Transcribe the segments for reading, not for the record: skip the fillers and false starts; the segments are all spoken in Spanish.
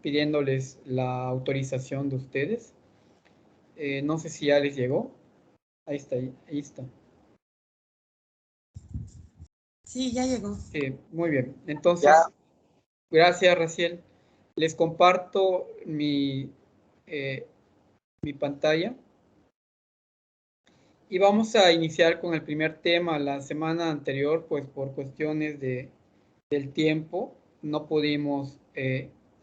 pidiéndoles la autorización de ustedes. No sé si ya les llegó. Ahí está, ahí está. Sí, ya llegó. Sí, muy bien. Entonces, gracias, Raciel. Les comparto mi pantalla. Y vamos a iniciar con el primer tema. La semana anterior, pues por cuestiones del tiempo, no pudimos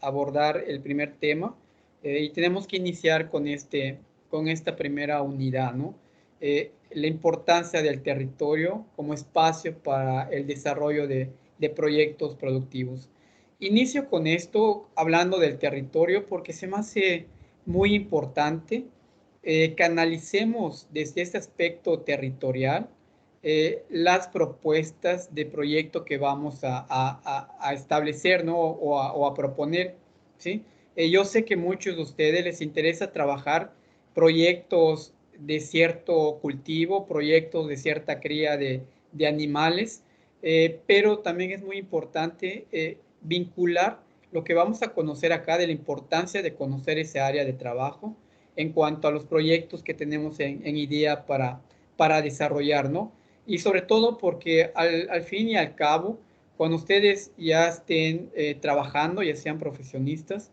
abordar el primer tema y tenemos que iniciar con esta primera unidad, ¿no? La importancia del territorio como espacio para el desarrollo de proyectos productivos. Inicio con esto hablando del territorio porque se me hace muy importante que analicemos desde este aspecto territorial las propuestas de proyecto que vamos a establecer, ¿no? O a proponer, ¿sí? Yo sé que muchos de ustedes les interesa trabajar proyectos de cierto cultivo, proyectos de cierta cría de animales, pero también es muy importante vincular lo que vamos a conocer acá de la importancia de conocer ese área de trabajo en cuanto a los proyectos que tenemos en idea para desarrollar, ¿no? Y sobre todo porque al fin y al cabo, cuando ustedes ya estén trabajando, ya sean profesionistas,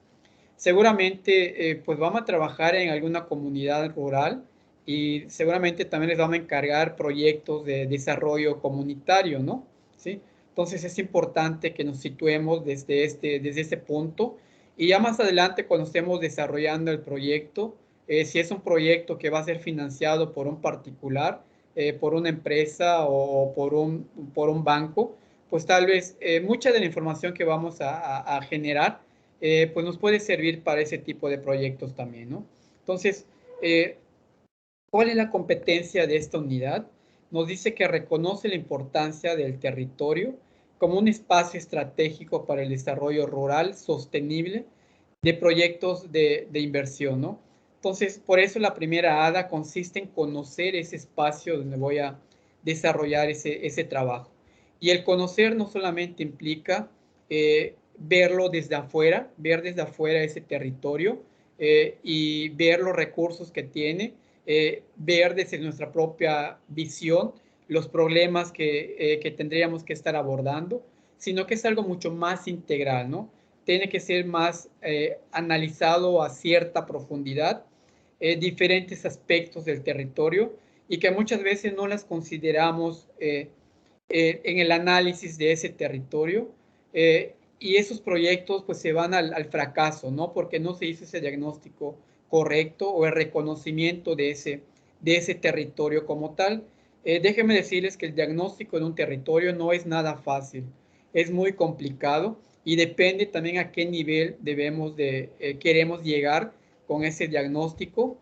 seguramente pues vamos a trabajar en alguna comunidad rural y seguramente también les vamos a encargar proyectos de desarrollo comunitario, ¿no? ¿Sí? Entonces es importante que nos situemos desde este punto y ya más adelante cuando estemos desarrollando el proyecto, si es un proyecto que va a ser financiado por un particular, por una empresa o por un banco, pues tal vez mucha de la información que vamos a generar pues nos puede servir para ese tipo de proyectos también, ¿no? Entonces, ¿cuál es la competencia de esta unidad? Nos dice que reconoce la importancia del territorio como un espacio estratégico para el desarrollo rural sostenible de proyectos de inversión, ¿no? Entonces, por eso la primera ADA consiste en conocer ese espacio donde voy a desarrollar ese trabajo. Y el conocer no solamente implica verlo desde afuera, ver desde afuera ese territorio y ver los recursos que tiene, ver desde nuestra propia visión los problemas que tendríamos que estar abordando, sino que es algo mucho más integral, ¿no? Tiene que ser más analizado a cierta profundidad, diferentes aspectos del territorio y que muchas veces no las consideramos en el análisis de ese territorio y esos proyectos pues se van al fracaso, ¿no? Porque no se hizo ese diagnóstico correcto o el reconocimiento de ese territorio como tal. Déjenme decirles que el diagnóstico de un territorio no es nada fácil, es muy complicado y depende también a qué nivel queremos llegar con ese diagnóstico,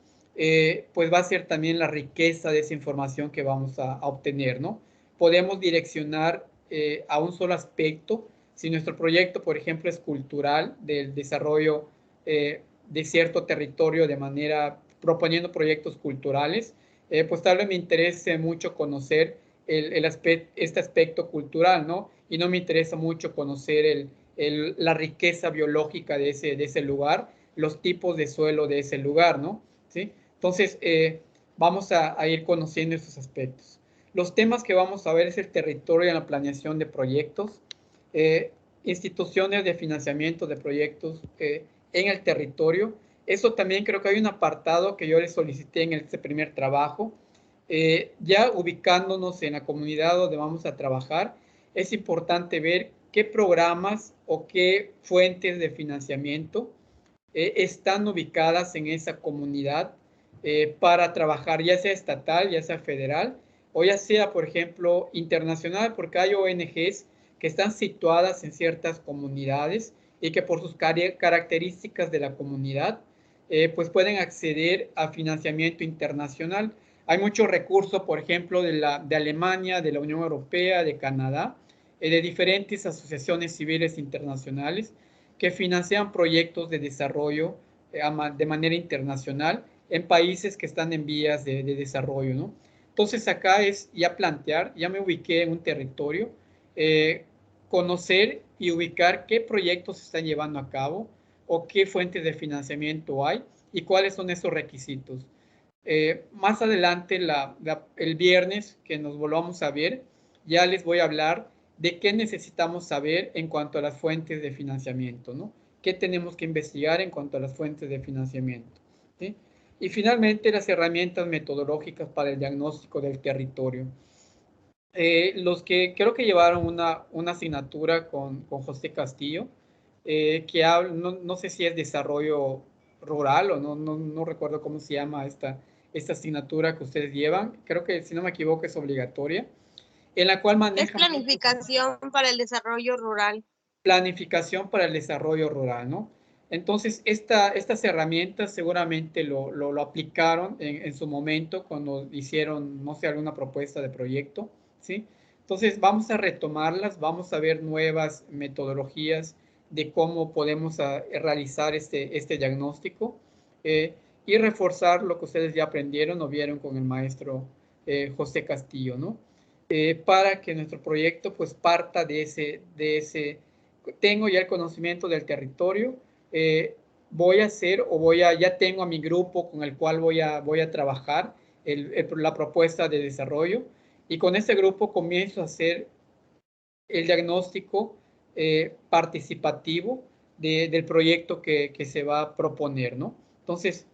pues va a ser también la riqueza de esa información que vamos a obtener, ¿no? Podemos direccionar a un solo aspecto. Si nuestro proyecto, por ejemplo, es cultural, del desarrollo de cierto territorio de manera, proponiendo proyectos culturales, pues tal vez me interese mucho conocer este aspecto cultural, ¿no? Y no me interesa mucho conocer la riqueza biológica de ese lugar, los tipos de suelo de ese lugar, ¿no? ¿Sí? Entonces, vamos a ir conociendo esos aspectos. Los temas que vamos a ver es el territorio en la planeación de proyectos, instituciones de financiamiento de proyectos en el territorio. Eso también creo que hay un apartado que yo le solicité en este primer trabajo. Ya ubicándonos en la comunidad donde vamos a trabajar, es importante ver qué programas o qué fuentes de financiamiento están ubicadas en esa comunidad para trabajar, ya sea estatal, ya sea federal, o ya sea, por ejemplo, internacional, porque hay ONGs que están situadas en ciertas comunidades y que por sus características de la comunidad, pues pueden acceder a financiamiento internacional. Hay muchos recursos, por ejemplo, de Alemania, de la Unión Europea, de Canadá, de diferentes asociaciones civiles internacionales que financian proyectos de desarrollo de manera internacional en países que están en vías de desarrollo, ¿no? Entonces acá es ya plantear, ya me ubiqué en un territorio, conocer y ubicar qué proyectos se están llevando a cabo, o qué fuentes de financiamiento hay y cuáles son esos requisitos. Más adelante, el viernes que nos volvamos a ver, ya les voy a hablar de qué necesitamos saber en cuanto a las fuentes de financiamiento, ¿no? ¿Qué tenemos que investigar en cuanto a las fuentes de financiamiento? ¿Sí? Y finalmente, las herramientas metodológicas para el diagnóstico del territorio. Los que creo que llevaron una asignatura con José Castillo, que habla, no sé si es desarrollo rural o no recuerdo cómo se llama esta asignatura que ustedes llevan. Creo que, si no me equivoco, es obligatoria, en la cual Es manejan planificación para el desarrollo rural. planificación para el desarrollo rural, ¿no? Entonces, estas herramientas seguramente lo aplicaron en su momento cuando hicieron, no sé, alguna propuesta de proyecto, ¿sí? Entonces, vamos a retomarlas, vamos a ver nuevas metodologías de cómo podemos realizar este diagnóstico, y reforzar lo que ustedes ya aprendieron o vieron con el maestro José Castillo, ¿no? Para que nuestro proyecto pues parta de ese tengo ya el conocimiento del territorio, voy a hacer ya tengo a mi grupo con el cual voy a trabajar la propuesta de desarrollo, y con ese grupo comienzo a hacer el diagnóstico participativo del proyecto que se va a proponer, ¿no? Entonces,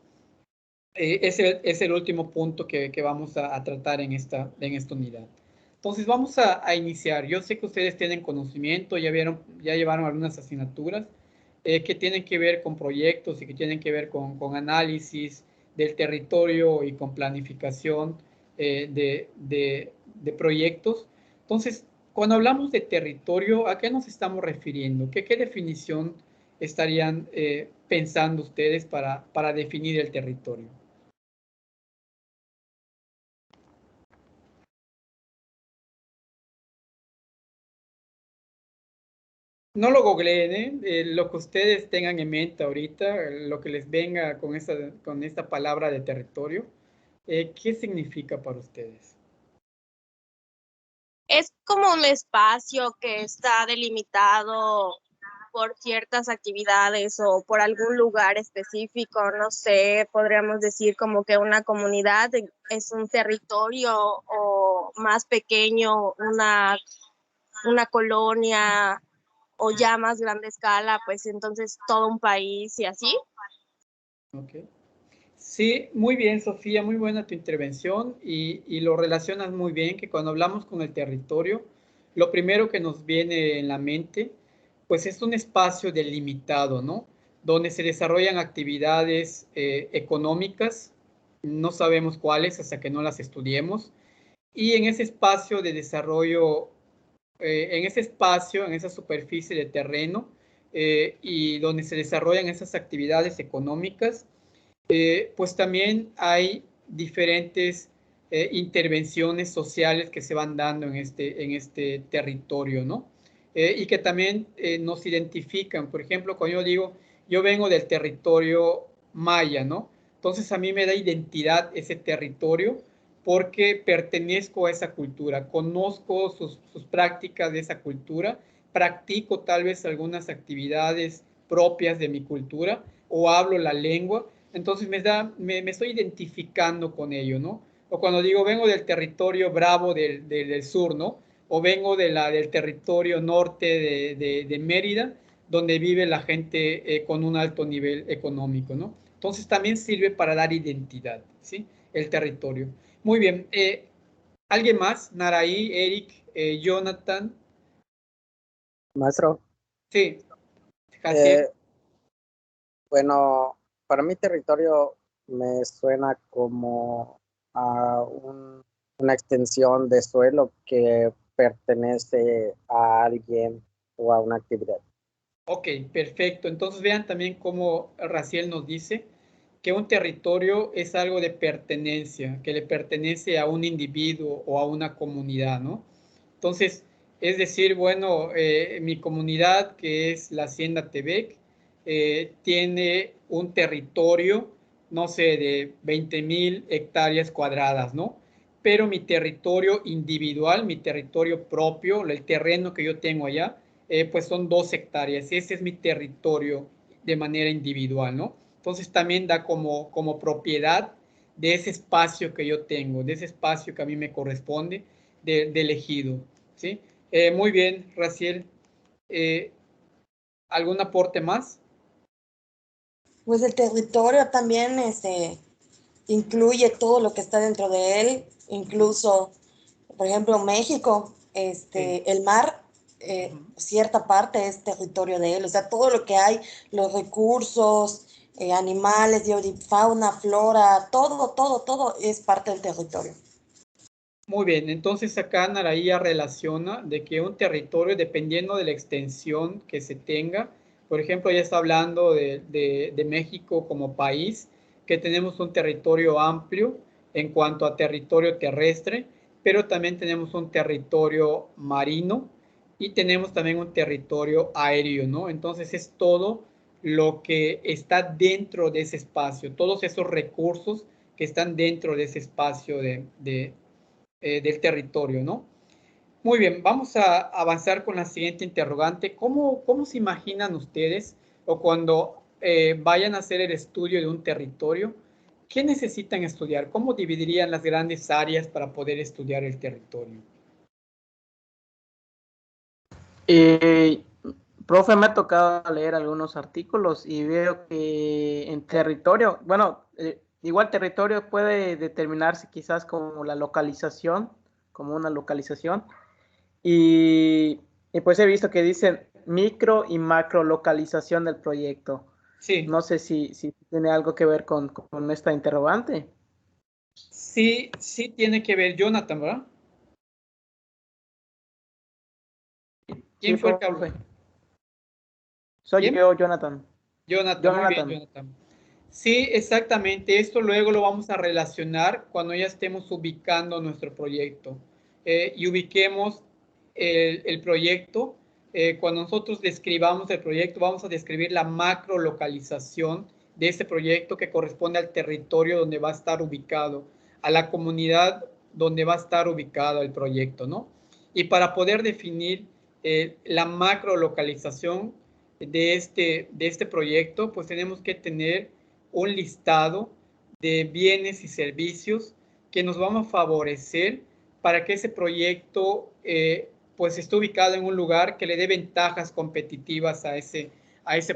es el último punto que vamos a tratar en esta unidad. Entonces vamos a iniciar. Yo sé que ustedes tienen conocimiento, ya llevaron algunas asignaturas que tienen que ver con proyectos y que tienen que ver con análisis del territorio y con planificación de proyectos. Entonces, cuando hablamos de territorio, ¿a qué nos estamos refiriendo? ¿Qué definición estarían pensando ustedes para definir el territorio? No lo googleen, lo que ustedes tengan en mente ahorita, lo que les venga con esta palabra de territorio, ¿qué significa para ustedes? Es como un espacio que está delimitado por ciertas actividades o por algún lugar específico, no sé, podríamos decir como que una comunidad es un territorio, o más pequeño, una colonia, o ya más grande escala, pues entonces todo un país y así. Okay. Sí, muy bien, Sofía, muy buena tu intervención, y lo relacionas muy bien, que cuando hablamos con el territorio, lo primero que nos viene en la mente, pues es un espacio delimitado, ¿no? Donde se desarrollan actividades económicas, no sabemos cuáles hasta que no las estudiemos, y en ese espacio de desarrollo, en esa superficie de terreno, y donde se desarrollan esas actividades económicas, pues también hay diferentes intervenciones sociales que se van dando en este territorio, ¿no? Y que también nos identifican. Por ejemplo, cuando yo digo, yo vengo del territorio maya, ¿no? Entonces a mí me da identidad ese territorio porque pertenezco a esa cultura, conozco sus prácticas de esa cultura, practico tal vez algunas actividades propias de mi cultura o hablo la lengua. Entonces me estoy identificando con ello, ¿no? O cuando digo vengo del territorio bravo del sur, ¿no? O vengo del territorio norte de Mérida, donde vive la gente con un alto nivel económico, ¿no? Entonces también sirve para dar identidad, ¿sí? El territorio. Muy bien. ¿Alguien más? Naraí, Eric, Jonathan. Maestro, Sí, Jaciel. eh, bueno, para mi territorio me suena como a una extensión de suelo que pertenece a alguien o a una actividad. Ok, perfecto. Entonces vean también cómo Raciel nos dice que un territorio es algo de pertenencia, que le pertenece a un individuo o a una comunidad, ¿no? Entonces, es decir, bueno, mi comunidad, que es la Hacienda Tebec, tiene un territorio, no sé, de 20,000 hectáreas cuadradas, ¿no? Pero mi territorio individual, mi territorio propio, el terreno que yo tengo allá, pues son 2 hectáreas. Ese es mi territorio de manera individual, ¿no? Entonces también da como propiedad de ese espacio que yo tengo, de ese espacio que a mí me corresponde de elegido, ¿sí? Muy bien, Raciel. ¿Algún aporte más? Pues el territorio también incluye todo lo que está dentro de él, incluso, por ejemplo, México, Sí. el mar, Ujú. cierta parte es territorio de él, o sea, todo lo que hay, los recursos, animales, fauna, flora, todo es parte del territorio. Muy bien, entonces acá Naraí ya relaciona de que un territorio, dependiendo de la extensión que se tenga, por ejemplo, ya está hablando de México como país, que tenemos un territorio amplio en cuanto a territorio terrestre, pero también tenemos un territorio marino y tenemos también un territorio aéreo, ¿no? Entonces es todo lo que está dentro de ese espacio, todos esos recursos que están dentro de ese espacio del territorio, ¿no? Muy bien, vamos a avanzar con la siguiente interrogante. ¿Cómo se imaginan ustedes o cuando vayan a hacer el estudio de un territorio, qué necesitan estudiar? ¿Cómo dividirían las grandes áreas para poder estudiar el territorio? Eh, Profe, me ha tocado leer algunos artículos y veo que en territorio, bueno, igual territorio puede determinarse quizás como la localización, como una localización, y pues he visto que dicen micro y macro localización del proyecto. Sí, No sé si tiene algo que ver con esta interrogante. sí tiene que ver Jonathan, ¿verdad? Sí, ¿Quién fue el que habló? profe. Soy ¿Quién? yo, Jonathan. Jonathan, muy bien, Jonathan. Jonathan. Sí, exactamente. Esto luego lo vamos a relacionar cuando ya estemos ubicando nuestro proyecto. Y ubiquemos el proyecto. Cuando nosotros describamos el proyecto, vamos a describir la macro localización de ese proyecto que corresponde al territorio donde va a estar ubicado, a la comunidad donde va a estar ubicado el proyecto, ¿no? Y para poder definir la macro localización de este proyecto, pues tenemos que tener un listado de bienes y servicios que nos van a favorecer para que ese proyecto pues esté ubicado en un lugar que le dé ventajas competitivas a ese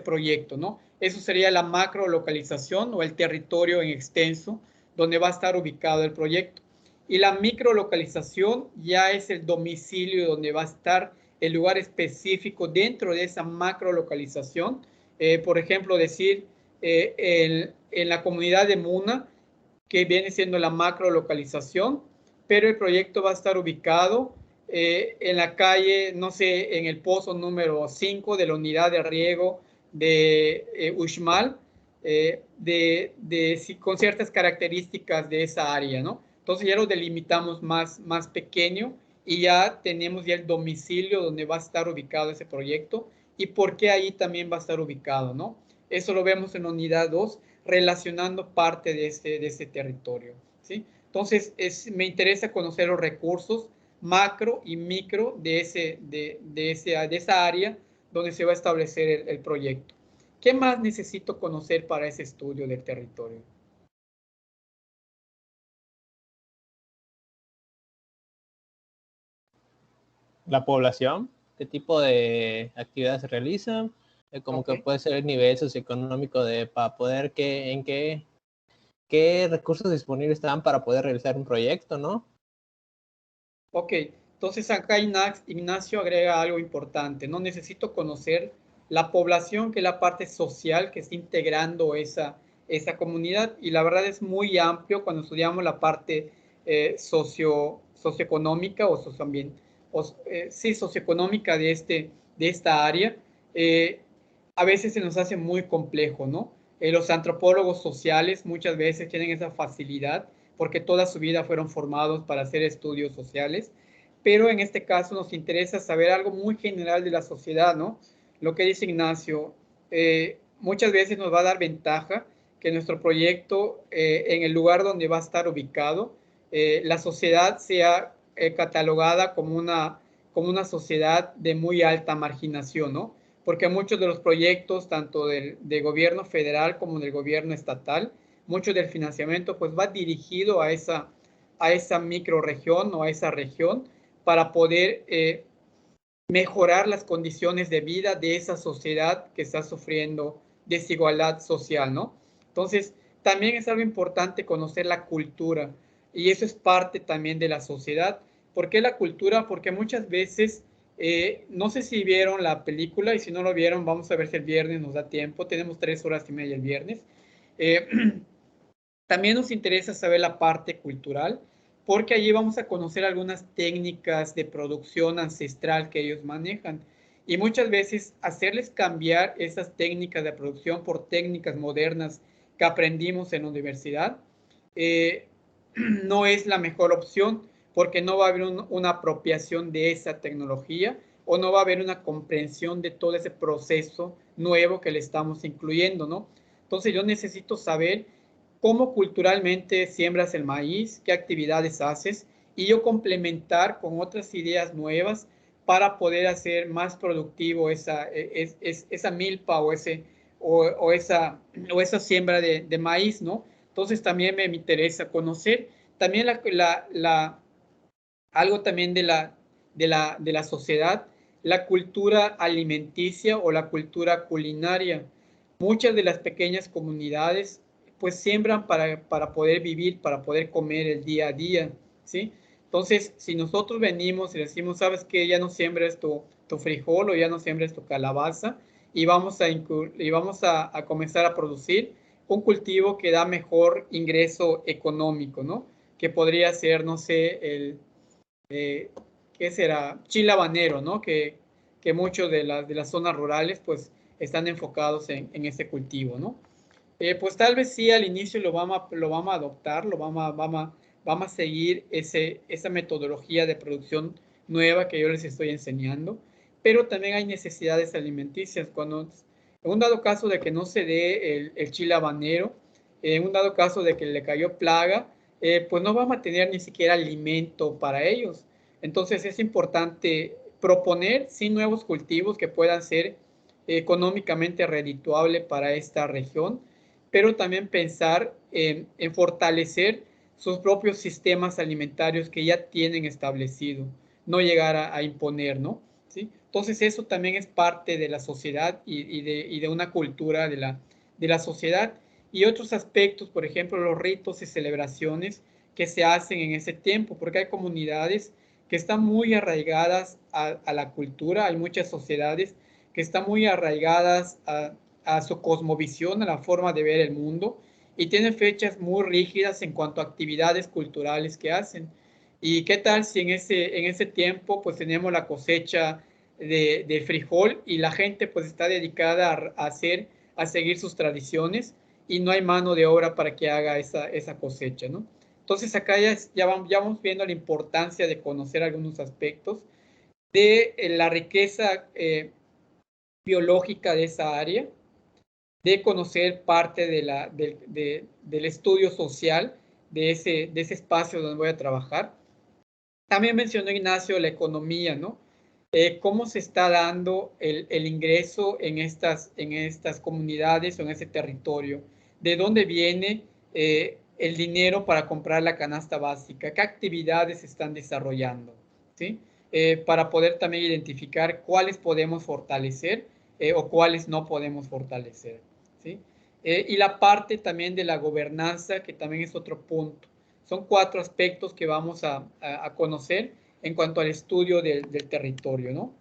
proyecto, ¿no? Eso sería la macro localización o el territorio en extenso donde va a estar ubicado el proyecto. Y la microlocalización ya es el domicilio donde va a estar el lugar específico dentro de esa macrolocalización. Por ejemplo, decir en la comunidad de Muna, que viene siendo la macrolocalización, pero el proyecto va a estar ubicado en la calle, no sé, en el pozo número 5 de la unidad de riego de Uxmal, con ciertas características de esa área, ¿no? Entonces ya lo delimitamos más pequeño y ya tenemos ya el domicilio donde va a estar ubicado ese proyecto y por qué ahí también va a estar ubicado, ¿no? Eso lo vemos en la unidad 2, relacionando parte de ese territorio, ¿sí? Entonces, me interesa conocer los recursos macro y micro de esa área donde se va a establecer el proyecto. ¿Qué más necesito conocer para ese estudio del territorio? La población, qué tipo de actividades se realizan, como Ok. que puede ser el nivel socioeconómico para poder qué recursos disponibles están para poder realizar un proyecto, ¿no? Ok, entonces acá Ignacio agrega algo importante, ¿no? Necesito conocer la población, que es la parte social que está integrando esa comunidad, y la verdad es muy amplio cuando estudiamos la parte socioeconómica o socioambiental, sí, socioeconómica de esta área. A veces se nos hace muy complejo, ¿no? Los antropólogos sociales muchas veces tienen esa facilidad porque toda su vida fueron formados para hacer estudios sociales, pero en este caso nos interesa saber algo muy general de la sociedad, ¿no? Lo que dice Ignacio, muchas veces nos va a dar ventaja que nuestro proyecto, en el lugar donde va a estar ubicado, la sociedad sea catalogada como una sociedad de muy alta marginación, ¿no? porque muchos de los proyectos, tanto del gobierno federal como del gobierno estatal, mucho del financiamiento pues va dirigido a esa microrregión o a esa región para poder mejorar las condiciones de vida de esa sociedad que está sufriendo desigualdad social, ¿no? Entonces, también es algo importante conocer la cultura y eso es parte también de la sociedad. ¿Por qué la cultura? Porque muchas veces, no sé si vieron la película y si no lo vieron, vamos a ver si el viernes nos da tiempo. Tenemos 3 horas y media el viernes. También nos interesa saber la parte cultural, porque allí vamos a conocer algunas técnicas de producción ancestral que ellos manejan. Y muchas veces hacerles cambiar esas técnicas de producción por técnicas modernas que aprendimos en la universidad, no es la mejor opción, porque no va a haber una apropiación de esa tecnología o no va a haber una comprensión de todo ese proceso nuevo que le estamos incluyendo, ¿no? Entonces yo necesito saber cómo culturalmente siembras el maíz, qué actividades haces, y yo complementar con otras ideas nuevas para poder hacer más productivo esa milpa o esa siembra de maíz, ¿no? Entonces también me interesa conocer también algo también de la sociedad, la cultura alimenticia o la cultura culinaria. Muchas de las pequeñas comunidades pues siembran para poder vivir, para poder comer el día a día, ¿sí? Entonces, si nosotros venimos y decimos, ¿sabes qué? Ya no siembres tu frijol o ya no siembres tu calabaza y vamos a comenzar a producir un cultivo que da mejor ingreso económico, ¿no? Que podría ser, no sé, ¿qué será? Chile habanero, ¿no? Que muchos de las zonas rurales pues están enfocados en este cultivo, ¿no? Pues tal vez sí al inicio lo vamos a adoptar, vamos a seguir esa metodología de producción nueva que yo les estoy enseñando, pero también hay necesidades alimenticias. En un dado caso de que no se dé el chile habanero, en un dado caso de que le cayó plaga, pues no vamos a tener ni siquiera alimento para ellos. Entonces es importante proponer sí nuevos cultivos que puedan ser económicamente redituable para esta región, pero también pensar en fortalecer sus propios sistemas alimentarios que ya tienen establecido, no llegar a imponer, ¿no? ¿Sí? Entonces eso también es parte de la sociedad y de una cultura de la sociedad y otros aspectos, por ejemplo, los ritos y celebraciones que se hacen en ese tiempo, porque hay comunidades que están muy arraigadas a la cultura, hay muchas sociedades que están muy arraigadas a su cosmovisión, a la forma de ver el mundo, y tienen fechas muy rígidas en cuanto a actividades culturales que hacen. ¿Y qué tal si en ese tiempo pues tenemos la cosecha de frijol y la gente pues está dedicada a seguir sus tradiciones y no hay mano de obra para que haga esa cosecha, ¿no? Entonces acá ya vamos viendo la importancia de conocer algunos aspectos de la riqueza biológica de esa área, de conocer parte del estudio social de ese espacio donde voy a trabajar. También mencionó Ignacio la economía, ¿no? Cómo se está dando el ingreso en estas comunidades o en ese territorio, de dónde viene el dinero para comprar la canasta básica, qué actividades se están desarrollando, ¿sí? Para poder también identificar cuáles podemos fortalecer o cuáles no podemos fortalecer, ¿sí? Y la parte también de la gobernanza, que también es otro punto. Son 4 aspectos que vamos a conocer en cuanto al estudio del territorio, ¿no?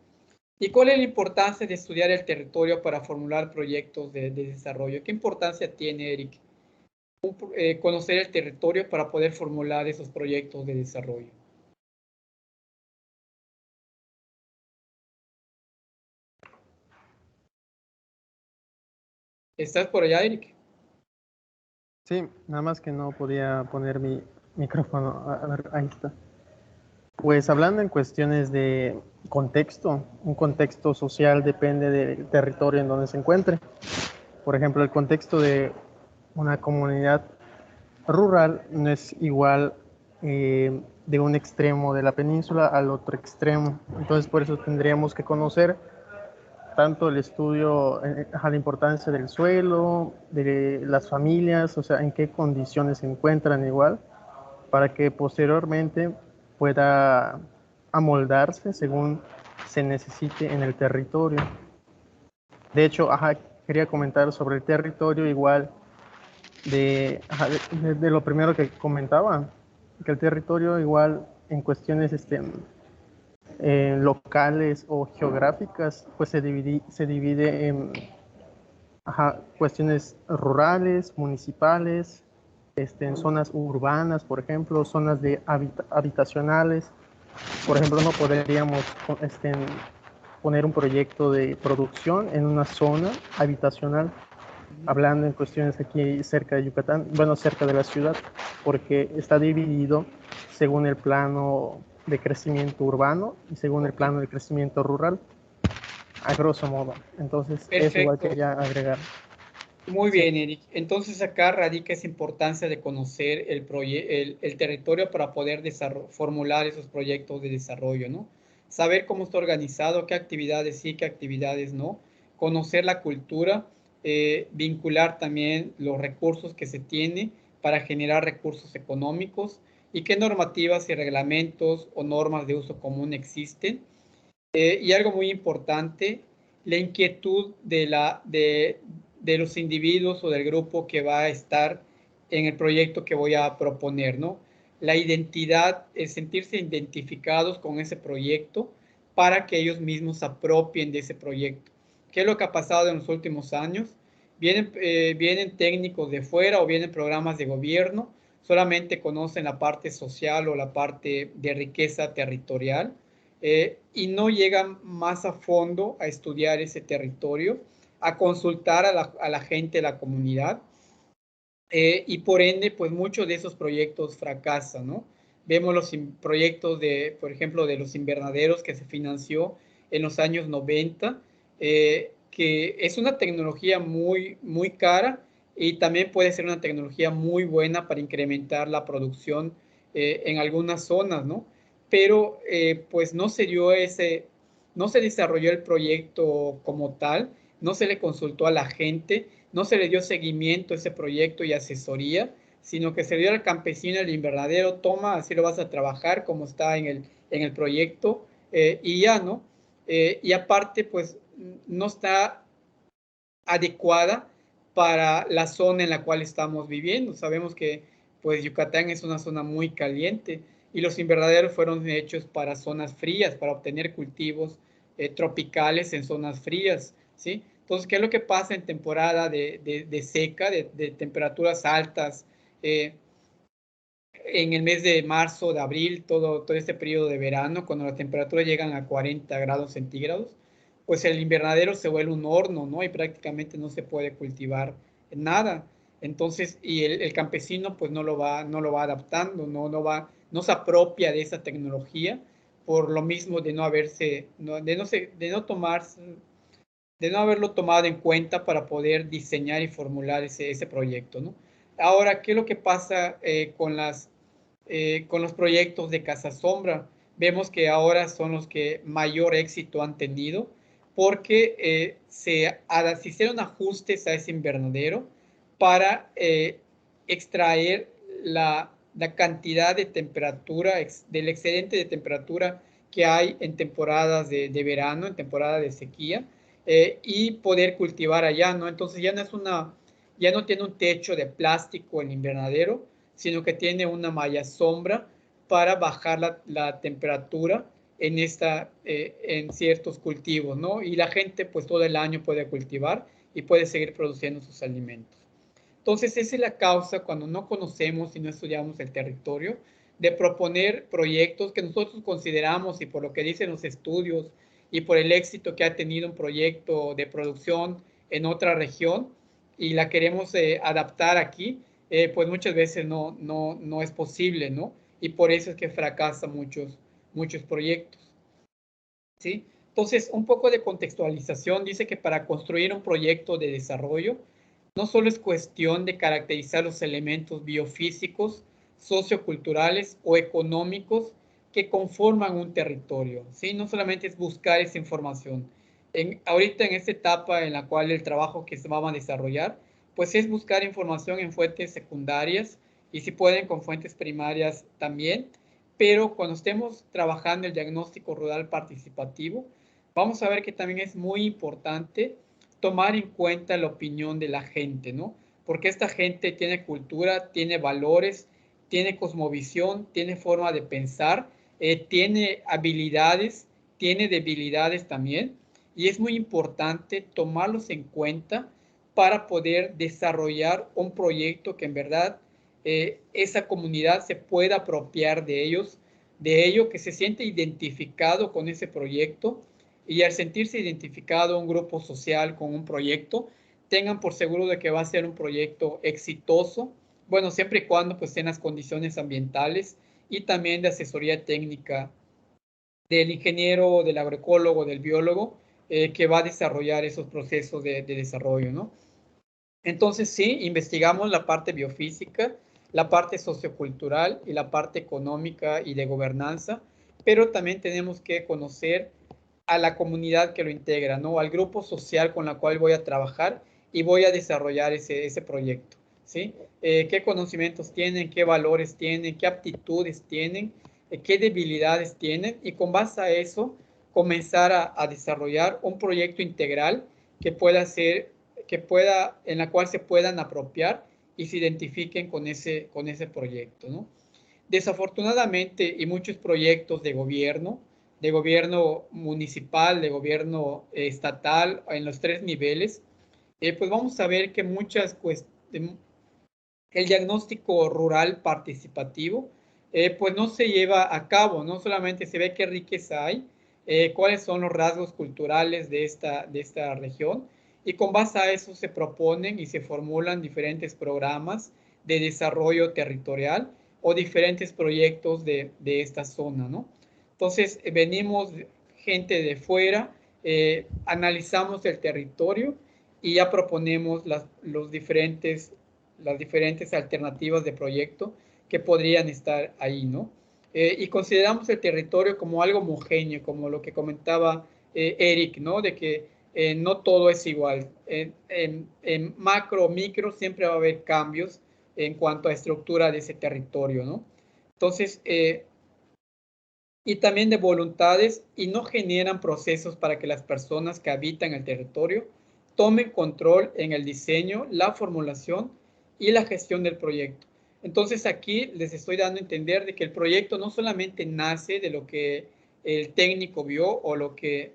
¿Y cuál es la importancia de estudiar el territorio para formular proyectos de desarrollo? ¿Qué importancia tiene, Eric, conocer el territorio para poder formular esos proyectos de desarrollo? ¿Estás por allá, Eric? Sí, nada más que no podía poner mi micrófono. A ver, ahí está. Pues hablando en cuestiones de contexto, un contexto social depende del territorio en donde se encuentre. Por ejemplo, el contexto de una comunidad rural no es igual de un extremo de la península al otro extremo. Entonces, por eso tendríamos que conocer tanto el estudio, a la importancia del suelo, de las familias, o sea, en qué condiciones se encuentran igual, para que posteriormente pueda amoldarse según se necesite en el territorio. De hecho, quería comentar sobre el territorio igual de lo primero que comentaba, que el territorio igual en cuestiones locales o geográficas, pues se divide en cuestiones rurales, municipales, en zonas urbanas, por ejemplo, zonas de habitacionales. Por ejemplo, no podríamos poner un proyecto de producción en una zona habitacional, hablando en cuestiones aquí cerca de Yucatán, bueno, cerca de la ciudad, porque está dividido según el plano de crecimiento urbano y según el plano de crecimiento rural, a grosso modo. Entonces, Perfecto. eso igual quería agregar. Muy Sí. bien, Eric. Entonces acá radica esa importancia de conocer el territorio para poder formular esos proyectos de desarrollo, ¿no? Saber cómo está organizado, qué actividades sí, qué actividades no. Conocer la cultura, vincular también los recursos que se tiene para generar recursos económicos y qué normativas y reglamentos o normas de uso común existen. Y algo muy importante, la inquietud de los individuos o del grupo que va a estar en el proyecto que voy a proponer, ¿no? La identidad, es sentirse identificados con ese proyecto para que ellos mismos se apropien de ese proyecto. ¿Qué es lo que ha pasado en los últimos años? Vienen técnicos de fuera o vienen programas de gobierno, solamente conocen la parte social o la parte de riqueza territorial, y no llegan más a fondo a estudiar ese territorio, a consultar a la gente de la comunidad, y por ende, pues muchos de esos proyectos fracasan, ¿no? Vemos los proyectos de, por ejemplo, de los invernaderos que se financió en los años 90, que es una tecnología muy cara y también puede ser una tecnología muy buena para incrementar la producción en algunas zonas, ¿no? Pero pues no se desarrolló el proyecto como tal, no se le consultó a la gente, no se le dio seguimiento a ese proyecto y asesoría, sino que se dio al campesino el invernadero, toma, así lo vas a trabajar como está en el proyecto, y ya, ¿no? Y aparte, pues no está adecuada para la zona en la cual estamos viviendo. Sabemos que pues Yucatán es una zona muy caliente y los invernaderos fueron hechos para zonas frías, para obtener cultivos tropicales en zonas frías, ¿sí? Entonces, ¿qué es lo que pasa en temporada de seca, de temperaturas altas? En el mes de marzo, de abril, todo este periodo de verano, cuando las temperaturas llegan a 40 grados centígrados, pues el invernadero se vuelve un horno, ¿no? Y prácticamente no se puede cultivar nada. Entonces, y el campesino pues no lo va adaptando, no se apropia de esa tecnología por lo mismo de no haberlo tomado en cuenta para poder diseñar y formular ese proyecto, ¿no? Ahora, ¿qué es lo que pasa con los proyectos de Casa Sombra? Vemos que ahora son los que mayor éxito han tenido porque se hicieron ajustes a ese invernadero para extraer la cantidad de temperatura, del excedente de temperatura que hay en temporadas de verano, en temporada de sequía, y poder cultivar allá, ¿no? Entonces ya no tiene un techo de plástico el invernadero, sino que tiene una malla sombra para bajar la temperatura en ciertos cultivos, ¿no? Y la gente pues todo el año puede cultivar y puede seguir produciendo sus alimentos. Entonces esa es la causa cuando no conocemos y no estudiamos el territorio, de proponer proyectos que nosotros consideramos y por lo que dicen los estudios y por el éxito que ha tenido un proyecto de producción en otra región y la queremos adaptar aquí, pues muchas veces no es posible, ¿no? Y por eso es que fracasan muchos proyectos, ¿sí? Entonces, un poco de contextualización dice que para construir un proyecto de desarrollo, no solo es cuestión de caracterizar los elementos biofísicos, socioculturales o económicos que conforman un territorio, ¿sí? No solamente es buscar esa información, ahorita en esta etapa en la cual el trabajo que se va a desarrollar, pues es buscar información en fuentes secundarias y si pueden con fuentes primarias también, pero cuando estemos trabajando el diagnóstico rural participativo, vamos a ver que también es muy importante tomar en cuenta la opinión de la gente, ¿no? Porque esta gente tiene cultura, tiene valores, tiene cosmovisión, tiene forma de pensar, tiene habilidades, tiene debilidades también, y es muy importante tomarlos en cuenta para poder desarrollar un proyecto que en verdad esa comunidad se pueda apropiar de ellos, de ello, que se siente identificado con ese proyecto y al sentirse identificado un grupo social con un proyecto, tengan por seguro de que va a ser un proyecto exitoso, bueno, siempre y cuando pues estén las condiciones ambientales y también de asesoría técnica del ingeniero, del agroecólogo, del biólogo, que va a desarrollar esos procesos de desarrollo, ¿no? Entonces, sí, investigamos la parte biofísica, la parte sociocultural y la parte económica y de gobernanza, pero también tenemos que conocer a la comunidad que lo integra, ¿no? Al grupo social con la cual voy a trabajar y voy a desarrollar ese proyecto, ¿sí? ¿Qué conocimientos tienen? ¿Qué valores tienen? ¿Qué aptitudes tienen? ¿Qué debilidades tienen? Y con base a eso, comenzar a desarrollar un proyecto integral que pueda ser, en la cual se puedan apropiar y se identifiquen con ese proyecto, ¿no? Desafortunadamente, y muchos proyectos de gobierno municipal, de gobierno estatal, en los 3 niveles, pues vamos a ver que el diagnóstico rural participativo, pues no se lleva a cabo, no solamente se ve qué riqueza hay, cuáles son los rasgos culturales de esta región, y con base a eso se proponen y se formulan diferentes programas de desarrollo territorial o diferentes proyectos de esta zona, ¿no? Entonces, venimos gente de fuera, analizamos el territorio y ya proponemos las diferentes alternativas de proyecto que podrían estar ahí, ¿no? Y consideramos el territorio como algo homogéneo, como lo que comentaba Eric, ¿no? De que no todo es igual. En macro, micro, siempre va a haber cambios en cuanto a estructura de ese territorio, ¿no? Entonces, y también de voluntades y no generan procesos para que las personas que habitan el territorio tomen control en el diseño, la formulación y la gestión del proyecto. Entonces aquí les estoy dando a entender de que el proyecto no solamente nace de lo que el técnico vio o lo que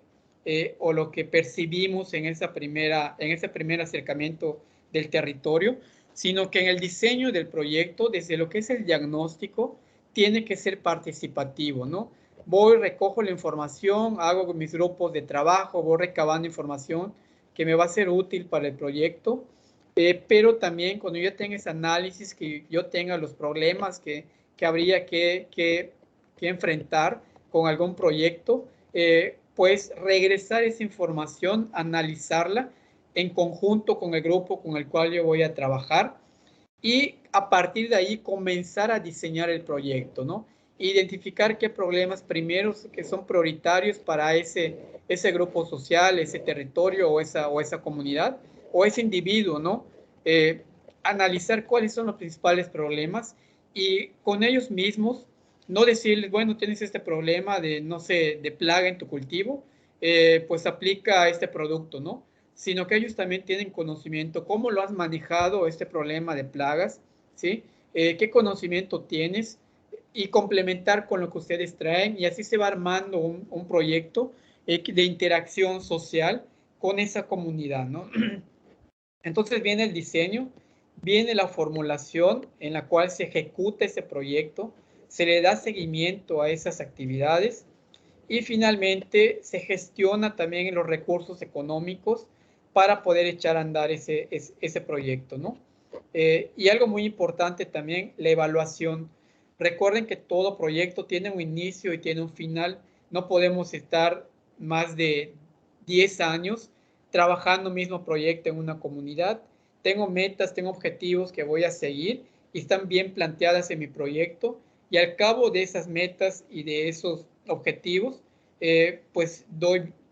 percibimos en ese primer acercamiento del territorio, sino que en el diseño del proyecto, desde lo que es el diagnóstico, tiene que ser participativo, ¿no? Voy, recojo la información, hago mis grupos de trabajo, voy recabando información que me va a ser útil para el proyecto, pero también cuando yo tenga ese análisis, que yo tenga los problemas que habría que enfrentar con algún proyecto, pues regresar esa información, analizarla en conjunto con el grupo con el cual yo voy a trabajar y a partir de ahí comenzar a diseñar el proyecto, ¿no? Identificar qué problemas primeros que son prioritarios para ese grupo social, ese territorio o esa comunidad o ese individuo, ¿no? Analizar cuáles son los principales problemas y con ellos mismos no decirles, bueno, tienes este problema de, no sé, de plaga en tu cultivo, pues aplica este producto, ¿no? Sino que ellos también tienen conocimiento, cómo lo has manejado este problema de plagas, ¿sí? ¿Qué conocimiento tienes? Y complementar con lo que ustedes traen y así se va armando un proyecto de interacción social con esa comunidad, ¿no? Entonces viene el diseño, viene la formulación en la cual se ejecuta ese proyecto, se le da seguimiento a esas actividades y finalmente se gestiona también los recursos económicos para poder echar a andar ese proyecto, ¿no? Y algo muy importante también, la evaluación. Recuerden que todo proyecto tiene un inicio y tiene un final. No podemos estar más de 10 años trabajando mismo proyecto en una comunidad. Tengo metas, tengo objetivos que voy a seguir y están bien planteadas en mi proyecto. Y al cabo de esas metas y de esos objetivos, pues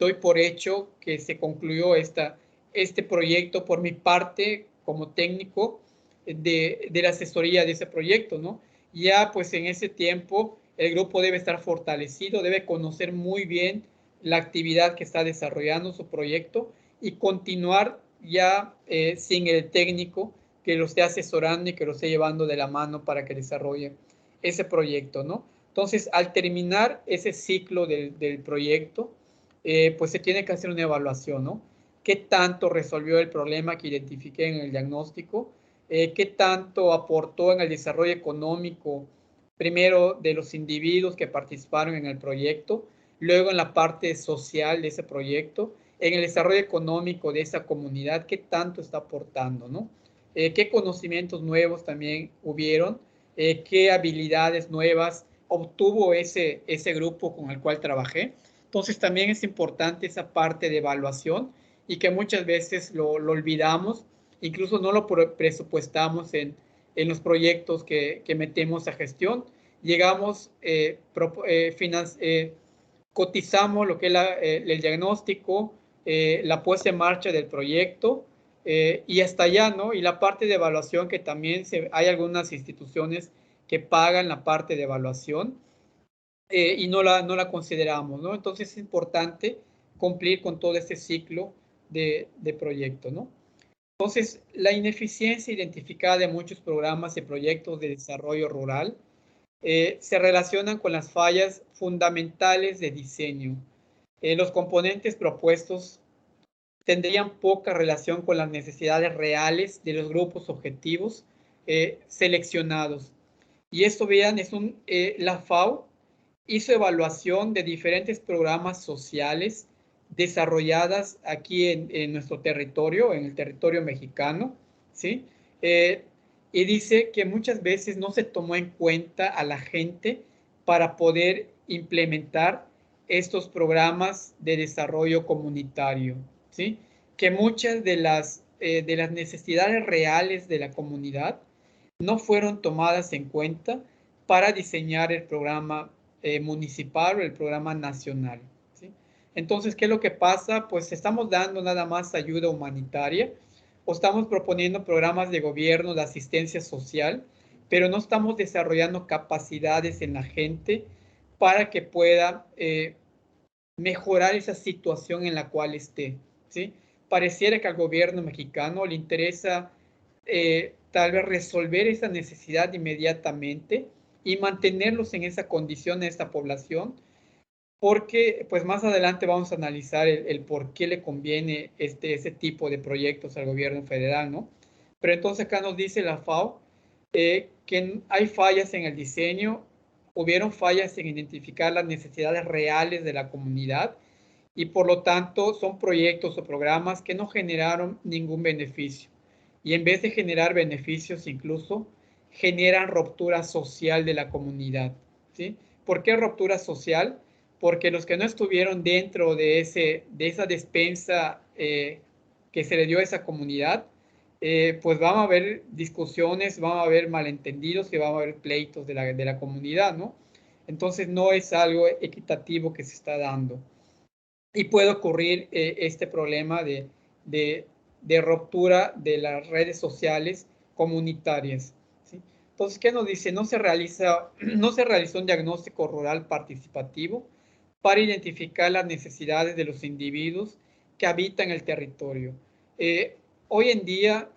doy por hecho que se concluyó este proyecto por mi parte como técnico de la asesoría de ese proyecto, ¿no? Ya pues en ese tiempo el grupo debe estar fortalecido, debe conocer muy bien la actividad que está desarrollando su proyecto y continuar ya sin el técnico que lo esté asesorando y que lo esté llevando de la mano para que desarrolle ese proyecto, ¿no? Entonces, al terminar ese ciclo del proyecto, pues se tiene que hacer una evaluación, ¿no? ¿Qué tanto resolvió el problema que identifiqué en el diagnóstico? ¿Qué tanto aportó en el desarrollo económico, primero de los individuos que participaron en el proyecto, luego en la parte social de ese proyecto, en el desarrollo económico de esa comunidad, qué tanto está aportando, ¿no? ¿Qué conocimientos nuevos también hubieron? ¿Qué habilidades nuevas obtuvo ese grupo con el cual trabajé? Entonces también es importante esa parte de evaluación y que muchas veces lo olvidamos, incluso no lo presupuestamos en los proyectos que metemos a gestión. Llegamos, cotizamos lo que es el diagnóstico, la puesta en marcha del proyecto y hasta allá, ¿no? Y la parte de evaluación que también hay algunas instituciones que pagan la parte de evaluación y no la consideramos, ¿no? Entonces es importante cumplir con todo este ciclo de proyecto, ¿no? Entonces, la ineficiencia identificada de muchos programas y proyectos de desarrollo rural se relacionan con las fallas fundamentales de diseño. Los componentes propuestos tendrían poca relación con las necesidades reales de los grupos objetivos seleccionados. Y esto, vean, la FAO hizo evaluación de diferentes programas sociales desarrolladas aquí en nuestro territorio, en el territorio mexicano, ¿sí? Y dice que muchas veces no se tomó en cuenta a la gente para poder implementar estos programas de desarrollo comunitario, ¿sí? Que muchas de las necesidades reales de la comunidad no fueron tomadas en cuenta para diseñar el programa municipal o el programa nacional, ¿sí? Entonces, ¿qué es lo que pasa? Pues estamos dando nada más ayuda humanitaria o estamos proponiendo programas de gobierno de asistencia social, pero no estamos desarrollando capacidades en la gente para que pueda mejorar esa situación en la cual esté, ¿sí? Pareciera que al gobierno mexicano le interesa tal vez resolver esa necesidad inmediatamente y mantenerlos en esa condición, esta población, porque pues más adelante vamos a analizar el por qué le conviene ese tipo de proyectos al gobierno federal, ¿no? Pero entonces acá nos dice la FAO que hay fallas en el diseño, hubieron fallas en identificar las necesidades reales de la comunidad y por lo tanto son proyectos o programas que no generaron ningún beneficio. Y en vez de generar beneficios, incluso generan ruptura social de la comunidad, ¿sí? ¿Por qué ruptura social? Porque los que no estuvieron dentro de esa despensa que se le dio a esa comunidad, pues van a haber discusiones, van a haber malentendidos y van a haber pleitos de la comunidad, ¿no? Entonces no es algo equitativo que se está dando. Y puede ocurrir este problema de ruptura de las redes sociales comunitarias, ¿sí? Entonces, ¿qué nos dice? No se realizó un diagnóstico rural participativo para identificar las necesidades de los individuos que habitan el territorio. Hoy en día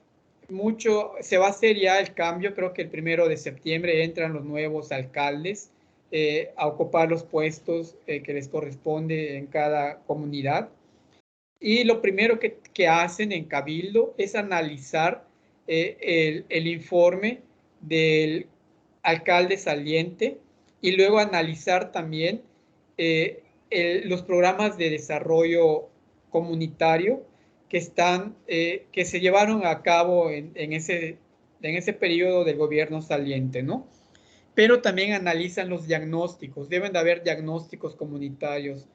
se va a hacer ya el cambio, creo que el 1 de septiembre entran los nuevos alcaldes a ocupar los puestos que les corresponde en cada comunidad. Y lo primero que hacen en Cabildo es analizar el informe del alcalde saliente y luego analizar también los programas de desarrollo comunitario que se llevaron a cabo en ese periodo del gobierno saliente, ¿no? Pero también analizan los diagnósticos. Deben de haber diagnósticos comunitarios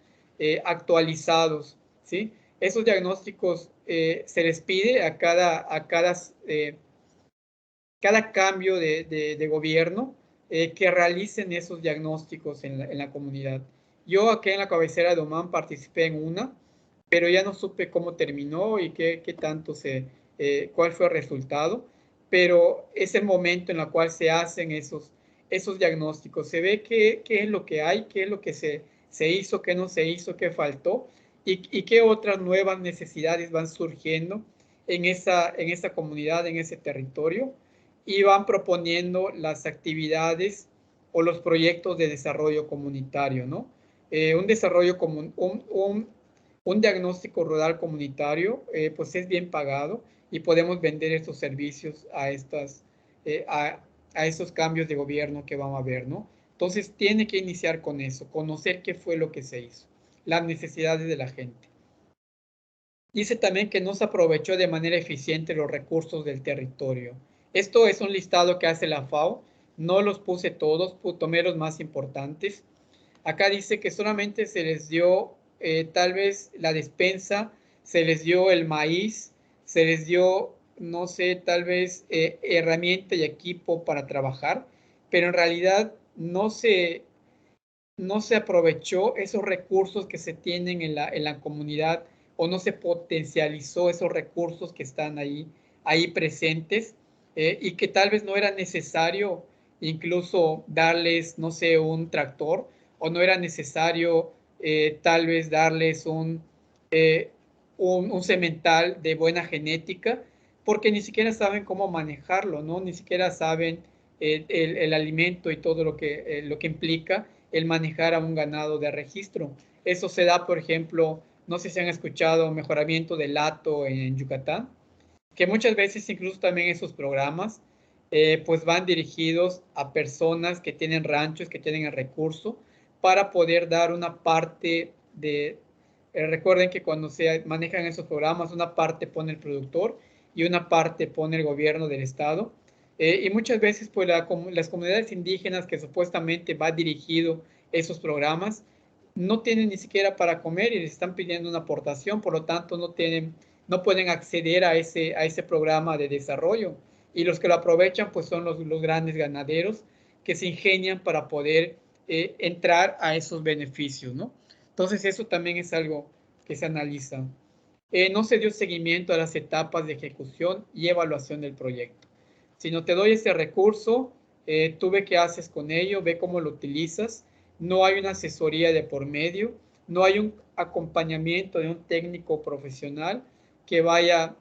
actualizados, ¿sí? Esos diagnósticos se les pide a cada cambio de gobierno que realicen esos diagnósticos en la comunidad. Yo aquí en la cabecera de Oman participé en una pero ya no supe cómo terminó y qué tanto cuál fue el resultado, pero es el momento en el cual se hacen esos diagnósticos, se ve qué es lo que hay, qué es lo que se hizo, qué no se hizo, qué faltó y qué otras nuevas necesidades van surgiendo en esa comunidad, en ese territorio, y van proponiendo las actividades o los proyectos de desarrollo comunitario, ¿no? Un desarrollo común, un diagnóstico rural comunitario, pues es bien pagado y podemos vender estos servicios a esos cambios de gobierno que vamos a ver, ¿no? Entonces tiene que iniciar con eso, conocer qué fue lo que se hizo, las necesidades de la gente. Dice también que no se aprovechó de manera eficiente los recursos del territorio. Esto es un listado que hace la FAO, no los puse todos, tomé los más importantes. Acá dice que solamente se les dio tal vez la despensa, se les dio el maíz, se les dio, no sé, tal vez herramienta y equipo para trabajar, pero en realidad no se aprovechó esos recursos que se tienen en la comunidad o no se potencializó esos recursos que están ahí presentes y que tal vez no era necesario incluso darles, no sé, un tractor o no era necesario tal vez darles un semental de buena genética porque ni siquiera saben cómo manejarlo, ¿no? Ni siquiera saben el alimento y todo lo que implica el manejar a un ganado de registro. Eso se da, por ejemplo, no sé si han escuchado mejoramiento del hato en Yucatán, que muchas veces incluso también esos programas pues van dirigidos a personas que tienen ranchos, que tienen el recurso, para poder dar una parte recuerden que cuando se manejan esos programas, una parte pone el productor y una parte pone el gobierno del estado. Y muchas veces pues las comunidades indígenas que supuestamente va dirigido esos programas, no tienen ni siquiera para comer y les están pidiendo una aportación, por lo tanto no pueden acceder a ese programa de desarrollo. Y los que lo aprovechan pues son los grandes ganaderos que se ingenian para poder entrar a esos beneficios, ¿no? Entonces eso también es algo que se analiza. No se dio seguimiento a las etapas de ejecución y evaluación del proyecto. Si no te doy ese recurso, tú ve qué haces con ello, ve cómo lo utilizas. No hay una asesoría de por medio, no hay un acompañamiento de un técnico profesional que vaya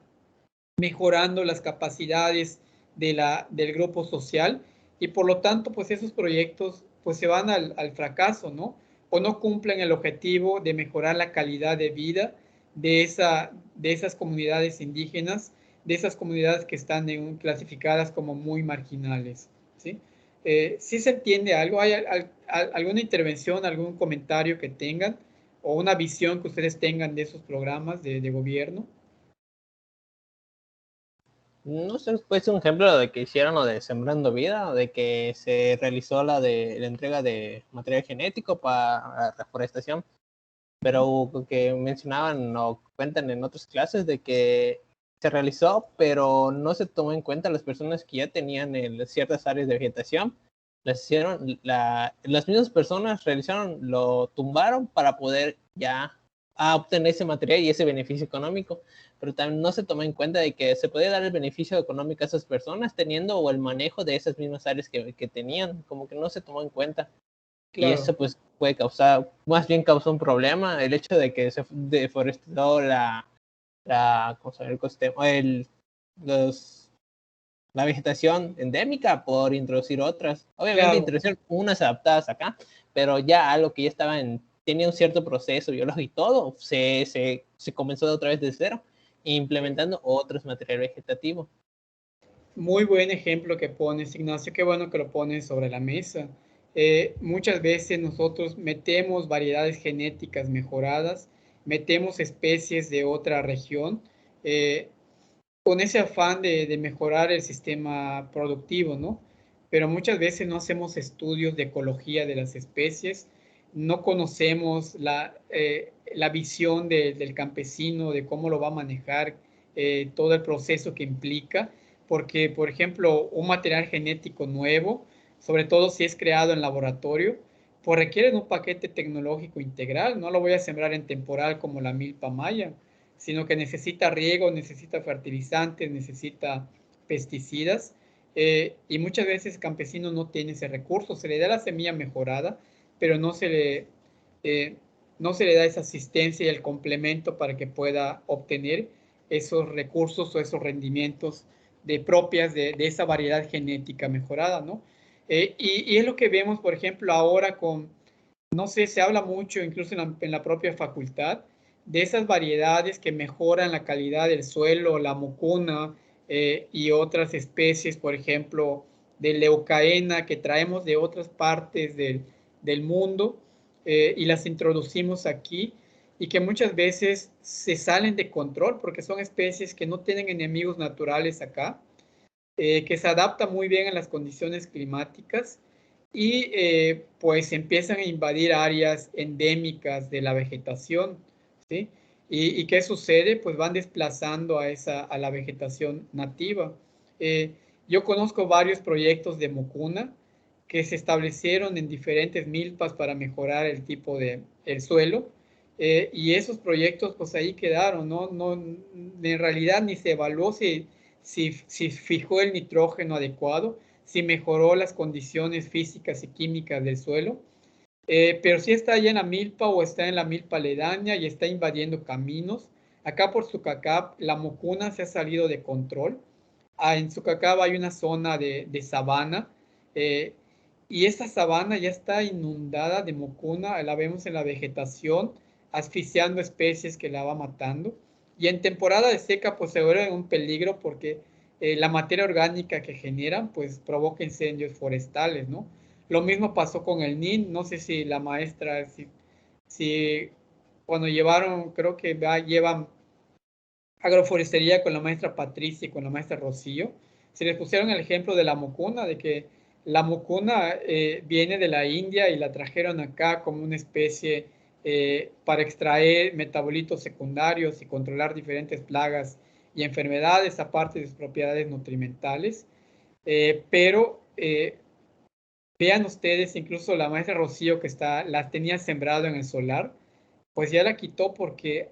mejorando las capacidades del grupo social y por lo tanto pues esos proyectos pues se van al fracaso, ¿no? O no cumplen el objetivo de mejorar la calidad de vida de esas comunidades indígenas, de esas comunidades que están clasificadas como muy marginales, ¿sí? ¿Sí se entiende algo? ¿Hay alguna intervención, algún comentario que tengan o una visión que ustedes tengan de esos programas de gobierno? No sé, pues un ejemplo de que hicieron lo de Sembrando Vida, de que se realizó la entrega de material genético para la reforestación, pero que mencionaban o cuentan en otras clases de que se realizó, pero no se tomó en cuenta las personas que ya tenían ciertas áreas de vegetación. Las mismas personas realizaron, lo tumbaron para poder ya obtener ese material y ese beneficio económico, pero también no se tomó en cuenta de que se puede dar el beneficio económico a esas personas teniendo o el manejo de esas mismas áreas que tenían, como que no se tomó en cuenta. Y Claro. eso pues puede causar, más bien causó un problema, el hecho de que se deforestó ¿cómo se llama? El ecosistema, la vegetación endémica por introducir otras. Obviamente Claro. introducir unas adaptadas acá, pero ya algo que ya tenía un cierto proceso biológico y todo, se comenzó de otra vez de cero, implementando otros materiales vegetativos. Muy buen ejemplo que pones, Ignacio. Qué bueno que lo pones sobre la mesa. Muchas veces nosotros metemos variedades genéticas mejoradas, metemos especies de otra región, eh, con ese afán de mejorar el sistema productivo, ¿no? Pero muchas veces no hacemos estudios de ecología de las especies, no conocemos la visión del campesino, de cómo lo va a manejar, todo el proceso que implica, porque, por ejemplo, un material genético nuevo, sobre todo si es creado en laboratorio, pues requieren un paquete tecnológico integral. No lo voy a sembrar en temporal como la milpa maya, sino que necesita riego, necesita fertilizantes, necesita pesticidas. Y muchas veces el campesino no tiene ese recurso. Se le da la semilla mejorada, pero no se le da esa asistencia y el complemento para que pueda obtener esos recursos o esos rendimientos propias de esa variedad genética mejorada, ¿no? Y es lo que vemos, por ejemplo, ahora no sé, se habla mucho, incluso en la propia facultad, de esas variedades que mejoran la calidad del suelo, la mucuna y otras especies, por ejemplo, de leucaena que traemos de otras partes del mundo y las introducimos aquí y que muchas veces se salen de control porque son especies que no tienen enemigos naturales acá, que se adaptan muy bien a las condiciones climáticas y pues empiezan a invadir áreas endémicas de la vegetación, ¿sí? ¿Y qué sucede? Pues van desplazando a la vegetación nativa. Yo conozco varios proyectos de mucuna que se establecieron en diferentes milpas para mejorar el tipo el suelo, y esos proyectos pues ahí quedaron, ¿no? En realidad ni se evaluó si fijó el nitrógeno adecuado, si mejoró las condiciones físicas y químicas del suelo, pero si está allá en la milpa o está en la milpa aledaña y está invadiendo caminos. Acá por Sucacab la mucuna se ha salido de control. En Sucacab hay una zona de sabana, eh, y esta sabana ya está inundada de mucuna, la vemos en la vegetación, asfixiando especies que la va matando. Y en temporada de seca, pues se vuelve un peligro porque la materia orgánica que generan, pues provoca incendios forestales, ¿no? Lo mismo pasó con el NIN, no sé si la maestra, si cuando llevaron, creo que llevan agroforestería con la maestra Patricia y con la maestra Rocío, se les pusieron el ejemplo de la mucuna, de que la mucuna viene de la India y la trajeron acá como una especie para extraer metabolitos secundarios y controlar diferentes plagas y enfermedades, aparte de sus propiedades nutrimentales. Pero vean ustedes, incluso la maestra Rocío que las tenía sembrado en el solar, pues ya la quitó porque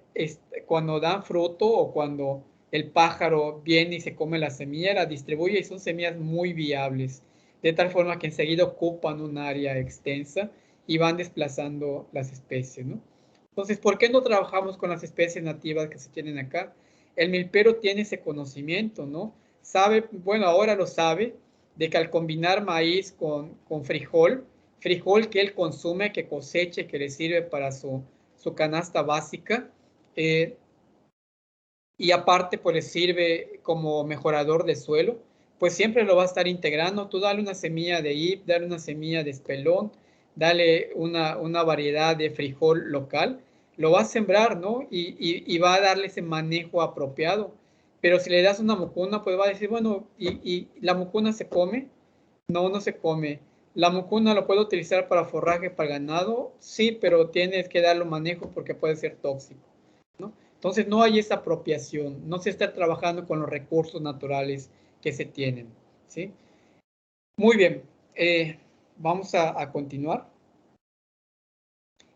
cuando dan fruto o cuando el pájaro viene y se come la semilla, la distribuye y son semillas muy viables, de tal forma que enseguida ocupan un área extensa y van desplazando las especies, ¿no? Entonces, ¿por qué no trabajamos con las especies nativas que se tienen acá? El milpero tiene ese conocimiento, ¿no? Sabe, bueno, ahora lo sabe, de que al combinar maíz con frijol que él consume, que coseche, que le sirve para su canasta básica, y aparte pues le sirve como mejorador de suelo, pues siempre lo va a estar integrando. Tú dale una semilla de hip, dale una semilla de espelón, dale una variedad de frijol local, lo va a sembrar, ¿no? Y va a darle ese manejo apropiado. Pero si le das una mucuna, pues va a decir, bueno, ¿y la mucuna se come? No, no se come. La mucuna lo puedo utilizar para forraje para ganado, sí, pero tienes que darle un manejo porque puede ser tóxico, ¿no? Entonces no hay esa apropiación, no se está trabajando con los recursos naturales que se tienen, ¿sí? Muy bien, vamos a continuar.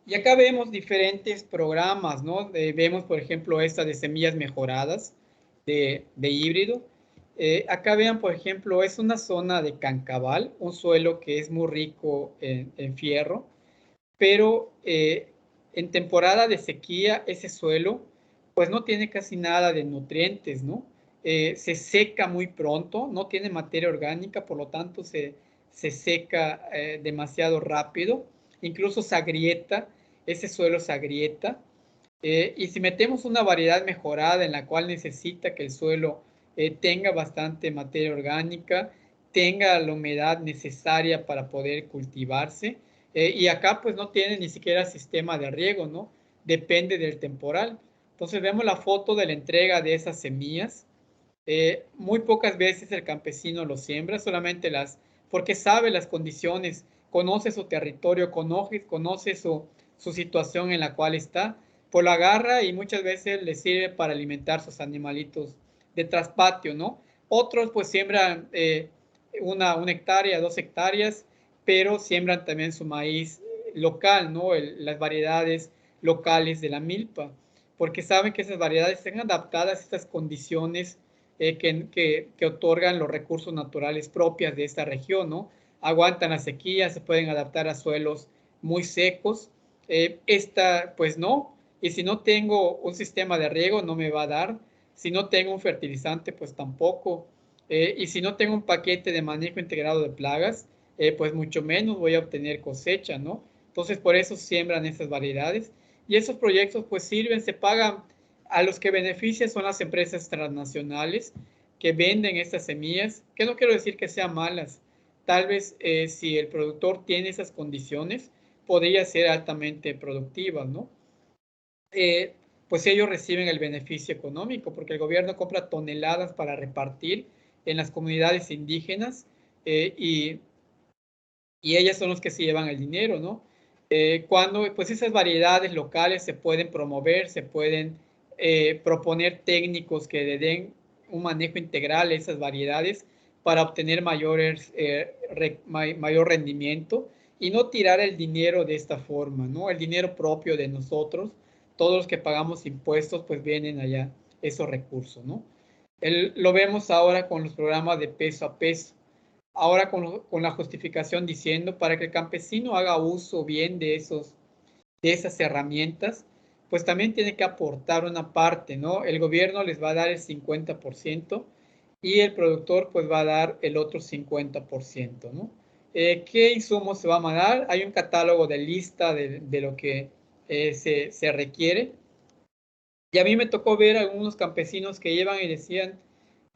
Y acá vemos diferentes programas, ¿no? Vemos, por ejemplo, esta de semillas mejoradas de híbrido. Acá vean, por ejemplo, es una zona de Cancabal, un suelo que es muy rico en fierro, pero en temporada de sequía ese suelo pues no tiene casi nada de nutrientes, ¿no? Se seca muy pronto, no tiene materia orgánica, por lo tanto se seca demasiado rápido, incluso se agrieta, ese suelo se agrieta. Y si metemos una variedad mejorada en la cual necesita que el suelo tenga bastante materia orgánica, tenga la humedad necesaria para poder cultivarse, y acá pues no tiene ni siquiera sistema de riego, ¿no? Depende del temporal. Entonces vemos la foto de la entrega de esas semillas. Muy pocas veces el campesino lo siembra, solamente porque sabe las condiciones, conoce su territorio, conoce su situación en la cual está, pues lo agarra y muchas veces le sirve para alimentar sus animalitos de traspatio, ¿no? Otros pues siembran una hectárea, 2 hectáreas, pero siembran también su maíz local, ¿no? Las variedades locales de la milpa, porque saben que esas variedades están adaptadas a estas condiciones que otorgan los recursos naturales propias de esta región, ¿no? Aguantan la sequía, se pueden adaptar a suelos muy secos. Esta, pues no, y si no tengo un sistema de riego, no me va a dar. Si no tengo un fertilizante, pues tampoco. Y si no tengo un paquete de manejo integrado de plagas, pues mucho menos voy a obtener cosecha, ¿no? Entonces, por eso siembran esas variedades. Y esos proyectos, pues sirven, se pagan. A los que benefician son las empresas transnacionales que venden estas semillas, que no quiero decir que sean malas. Tal vez si el productor tiene esas condiciones, podría ser altamente productiva, ¿no? Pues ellos reciben el beneficio económico porque el gobierno compra toneladas para repartir en las comunidades indígenas y ellas son los que se llevan el dinero, ¿no? Cuando pues esas variedades locales se pueden promover, se pueden proponer técnicos que le den un manejo integral a esas variedades para obtener mayor rendimiento y no tirar el dinero de esta forma, ¿no? El dinero propio de nosotros, todos los que pagamos impuestos, pues vienen allá esos recursos, ¿no? Lo vemos ahora con los programas de peso a peso. Ahora con la justificación diciendo para que el campesino haga uso bien de esas herramientas, pues también tiene que aportar una parte, ¿no? El gobierno les va a dar el 50% y el productor pues va a dar el otro 50%, ¿no? ¿Qué insumos se va a mandar? Hay un catálogo de lista de lo que se requiere. Y a mí me tocó ver a algunos campesinos que llevan y decían,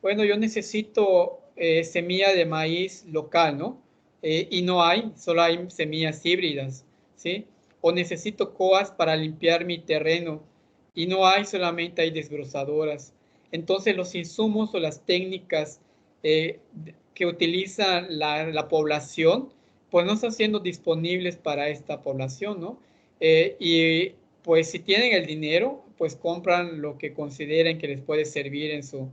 bueno, yo necesito semilla de maíz local, ¿no? Y no hay, solo hay semillas híbridas, ¿sí? O necesito coas para limpiar mi terreno y no hay, solamente hay desbrozadoras. Entonces los insumos o las técnicas que utiliza la población, pues no están siendo disponibles para esta población, ¿no? Y pues si tienen el dinero, pues compran lo que consideren que les puede servir en su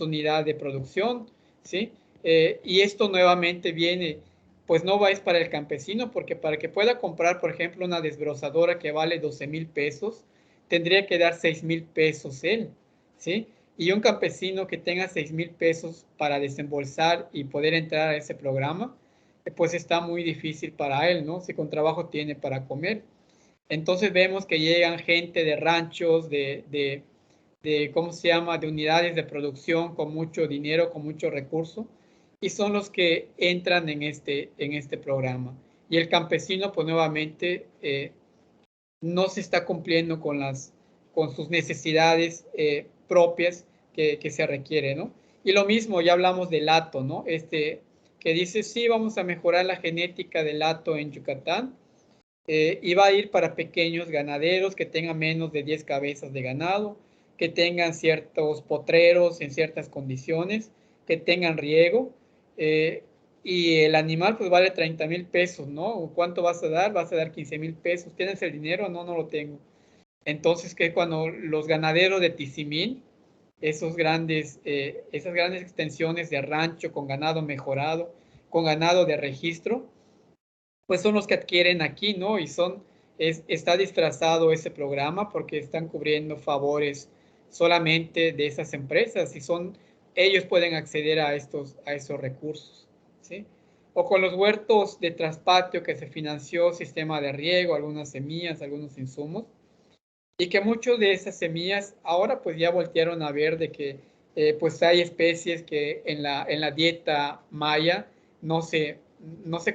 unidad de producción, ¿sí? Y esto nuevamente viene, pues no va es para el campesino, porque para que pueda comprar, por ejemplo, una desbrozadora que vale 12,000 pesos, tendría que dar 6,000 pesos él, ¿sí? Y un campesino que tenga 6,000 pesos para desembolsar y poder entrar a ese programa, pues está muy difícil para él, ¿no? Si con trabajo tiene para comer. Entonces vemos que llegan gente de ranchos, ¿cómo se llama?, de unidades de producción con mucho dinero, con mucho recurso, y son los que entran en este programa. Y el campesino, pues nuevamente, no se está cumpliendo con sus necesidades propias que se requiere, ¿no? Y lo mismo, ya hablamos del hato, ¿no? Que dice, sí, vamos a mejorar la genética del hato en Yucatán, y va a ir para pequeños ganaderos que tengan menos de 10 cabezas de ganado, que tengan ciertos potreros en ciertas condiciones, que tengan riego, y el animal pues vale 30,000 pesos, ¿no? ¿Cuánto vas a dar? Vas a dar 15,000 pesos. ¿Tienes el dinero? No, no lo tengo. Entonces, que cuando los ganaderos de Tizimín, esas grandes extensiones de rancho con ganado mejorado, con ganado de registro, pues son los que adquieren aquí, ¿no? Y está disfrazado ese programa porque están cubriendo favores solamente de esas empresas y ellos pueden acceder a esos recursos, ¿sí? O con los huertos de traspatio que se financió sistema de riego, algunas semillas, algunos insumos, y que muchos de esas semillas ahora pues ya voltearon a ver de que pues hay especies que en la dieta maya no se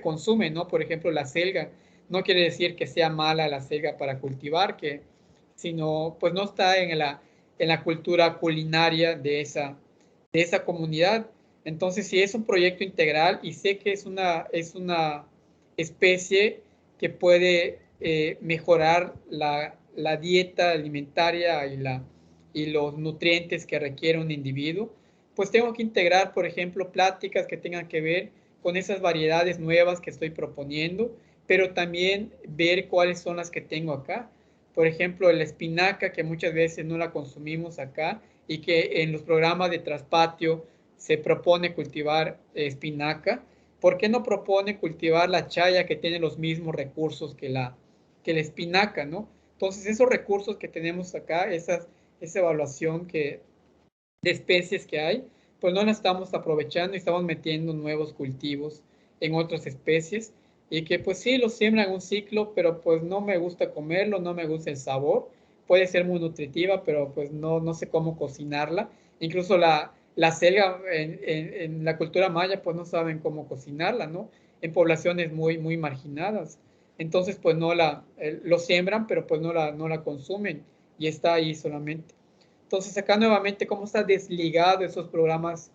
consumen, ¿no? Por ejemplo, la selga. No quiere decir que sea mala la selga para cultivar, sino pues no está en la cultura culinaria de esa comunidad. Entonces, si es un proyecto integral y sé que es una especie que puede mejorar la dieta alimentaria y los nutrientes que requiere un individuo, pues tengo que integrar, por ejemplo, pláticas que tengan que ver con esas variedades nuevas que estoy proponiendo, pero también ver cuáles son las que tengo acá. Por ejemplo, la espinaca, que muchas veces no la consumimos acá y que en los programas de traspatio se propone cultivar espinaca. ¿por qué no propone cultivar la chaya que tiene los mismos recursos que la espinaca, ¿no? Entonces, esos recursos que tenemos acá, esa evaluación de especies que hay, pues no la estamos aprovechando y estamos metiendo nuevos cultivos en otras especies y que pues sí, lo siembran un ciclo, pero pues no me gusta comerlo, no me gusta el sabor, puede ser muy nutritiva, pero pues no sé cómo cocinarla. Incluso la selga en la cultura maya pues no saben cómo cocinarla, ¿no? En poblaciones muy marginadas. Entonces pues lo siembran, pero pues no la consumen y está ahí solamente. Entonces acá nuevamente cómo está desligado esos programas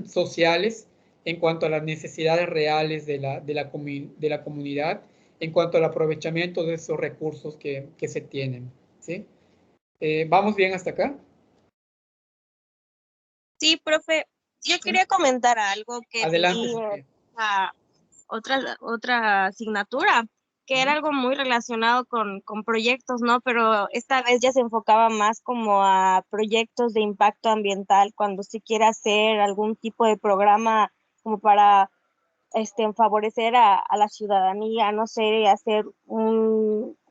sociales en cuanto a las necesidades reales de la comunidad, en cuanto al aprovechamiento de esos recursos que se tienen, ¿sí? ¿Vamos bien hasta acá? Sí, profe, yo quería comentar algo que Adelante, vi Sofía. a otra asignatura, que era algo muy relacionado con proyectos, ¿no? Pero esta vez ya se enfocaba más como a proyectos de impacto ambiental, cuando se quiere hacer algún tipo de programa como para favorecer a la ciudadanía, no sé,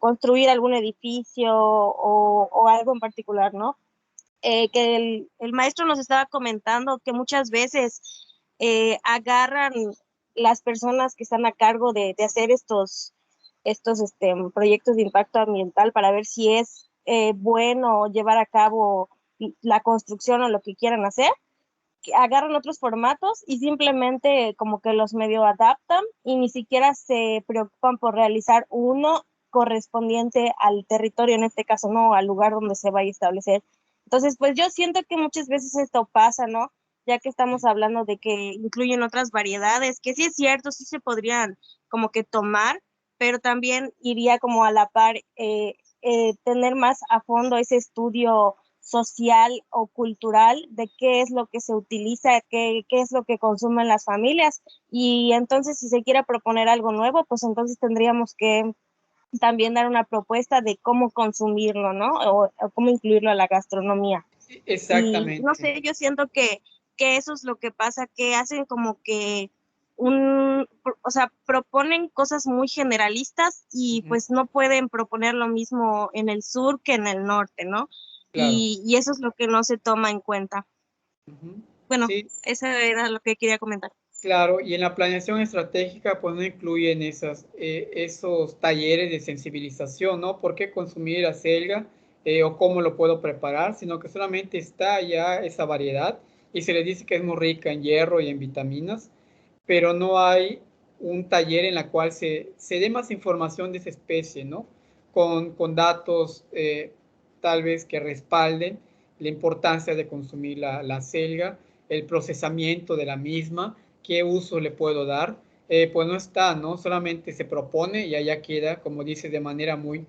construir algún edificio o algo en particular, ¿no? Que el maestro nos estaba comentando que muchas veces agarran las personas que están a cargo de hacer estos proyectos de impacto ambiental para ver si es bueno llevar a cabo la construcción o lo que quieran hacer, que agarran otros formatos y simplemente como que los medio adaptan y ni siquiera se preocupan por realizar uno correspondiente al territorio, en este caso, no al lugar donde se vaya a establecer. Entonces, pues yo siento que muchas veces esto pasa, ¿no? Ya que estamos hablando de que incluyen otras variedades, que sí es cierto, sí se podrían como que tomar, pero también iría como a la par tener más a fondo ese estudio social o cultural de qué es lo que se utiliza, qué es lo que consumen las familias. Y entonces, si se quiere proponer algo nuevo, pues entonces tendríamos que también dar una propuesta de cómo consumirlo, ¿no? O cómo incluirlo a la gastronomía. Y no Exactamente. sé, yo siento que eso es lo que pasa, que hacen como que o sea, proponen cosas muy generalistas y pues no pueden proponer lo mismo en el sur que en el norte, ¿no? Claro. Y eso es lo que no se toma en cuenta. Bueno, Sí, eso era lo que quería comentar. claro, y en la planeación estratégica pues no incluyen esos talleres de sensibilización, ¿no? ¿Por qué consumir acelga o cómo lo puedo preparar? Sino que solamente está ya esa variedad y se le dice que es muy rica en hierro y en vitaminas, pero no hay un taller en la cual se dé más información de esa especie, ¿no? Con datos tal vez que respalden la importancia de consumir la selga, el procesamiento de la misma, qué uso le puedo dar, pues no está, ¿no? Solamente se propone y allá queda, como dice, de manera muy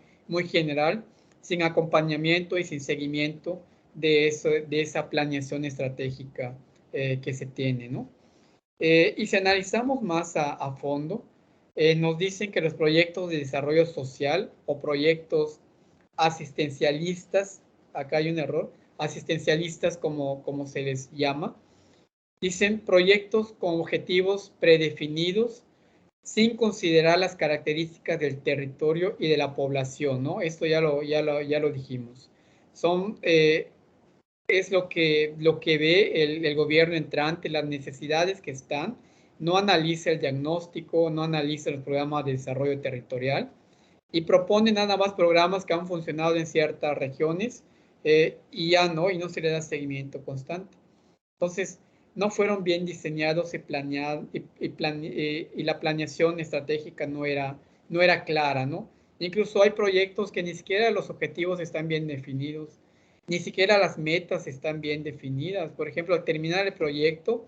general, sin acompañamiento y sin seguimiento de esa planeación estratégica que se tiene, ¿no? Y si analizamos más a fondo, nos dicen que los proyectos de desarrollo social o proyectos asistencialistas, acá hay un error, asistencialistas como se les llama, dicen proyectos con objetivos predefinidos sin considerar las características del territorio y de la población, ¿no? Esto ya lo dijimos. Es lo que ve el gobierno entrante, las necesidades que están, no analiza el diagnóstico, no analiza los programas de desarrollo territorial y propone nada más programas que han funcionado en ciertas regiones y y no se le da seguimiento constante. Entonces, no fueron bien diseñados y planeados y la planeación estratégica no era clara, ¿no? Incluso hay proyectos que ni siquiera los objetivos están bien definidos, ni siquiera las metas están bien definidas. Por ejemplo, al terminar el proyecto,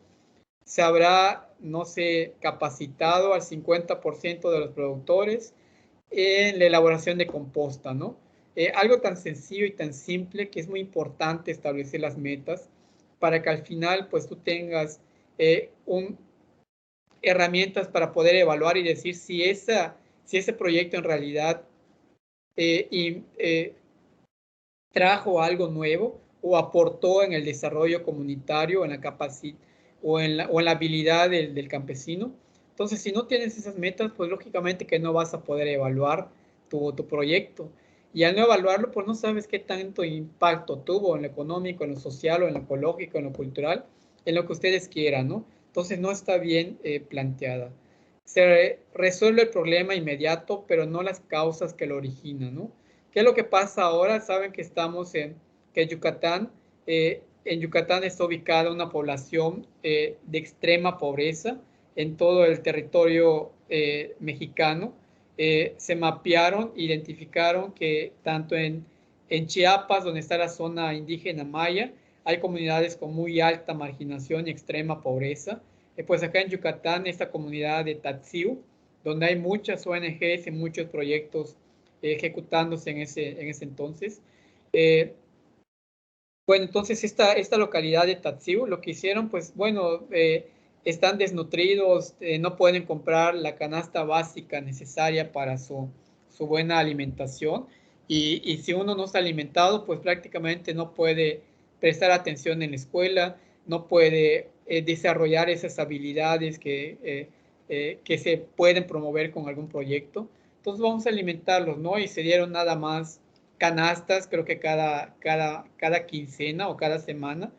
se habrá, no sé, capacitado al 50% de los productores en la elaboración de composta, ¿no? Algo tan sencillo y tan simple que es muy importante establecer las metas para que al final pues tú tengas herramientas para poder evaluar y decir si ese proyecto en realidad trajo algo nuevo o aportó en el desarrollo comunitario, en la capacidad o en la habilidad del campesino, Entonces, si no tienes esas metas, pues lógicamente que no vas a poder evaluar tu proyecto. Y al no evaluarlo, pues no sabes qué tanto impacto tuvo en lo económico, en lo social, o en lo ecológico, en lo cultural, en lo que ustedes quieran, ¿no? Entonces no está bien planteada. Se resuelve el problema inmediato, pero no las causas que lo originan, ¿no? ¿Qué es lo que pasa ahora? Saben que estamos que Yucatán, en Yucatán está ubicada una población de extrema pobreza en todo el territorio mexicano. Se mapearon, identificaron que tanto en Chiapas, donde está la zona indígena maya, hay comunidades con muy alta marginación y extrema pobreza. Pues acá en Yucatán, esta comunidad de Tatsiu, donde hay muchas ONGs y muchos proyectos ejecutándose en ese entonces. Bueno, entonces esta localidad de Tatsiu, lo que hicieron, pues bueno, están desnutridos, no pueden comprar la canasta básica necesaria para su buena alimentación, y si uno no está alimentado, pues prácticamente no puede prestar atención en la escuela, no puede desarrollar esas habilidades que se pueden promover con algún proyecto. Entonces vamos a alimentarlos, ¿no? Y se dieron nada más canastas, creo que cada quincena o cada semana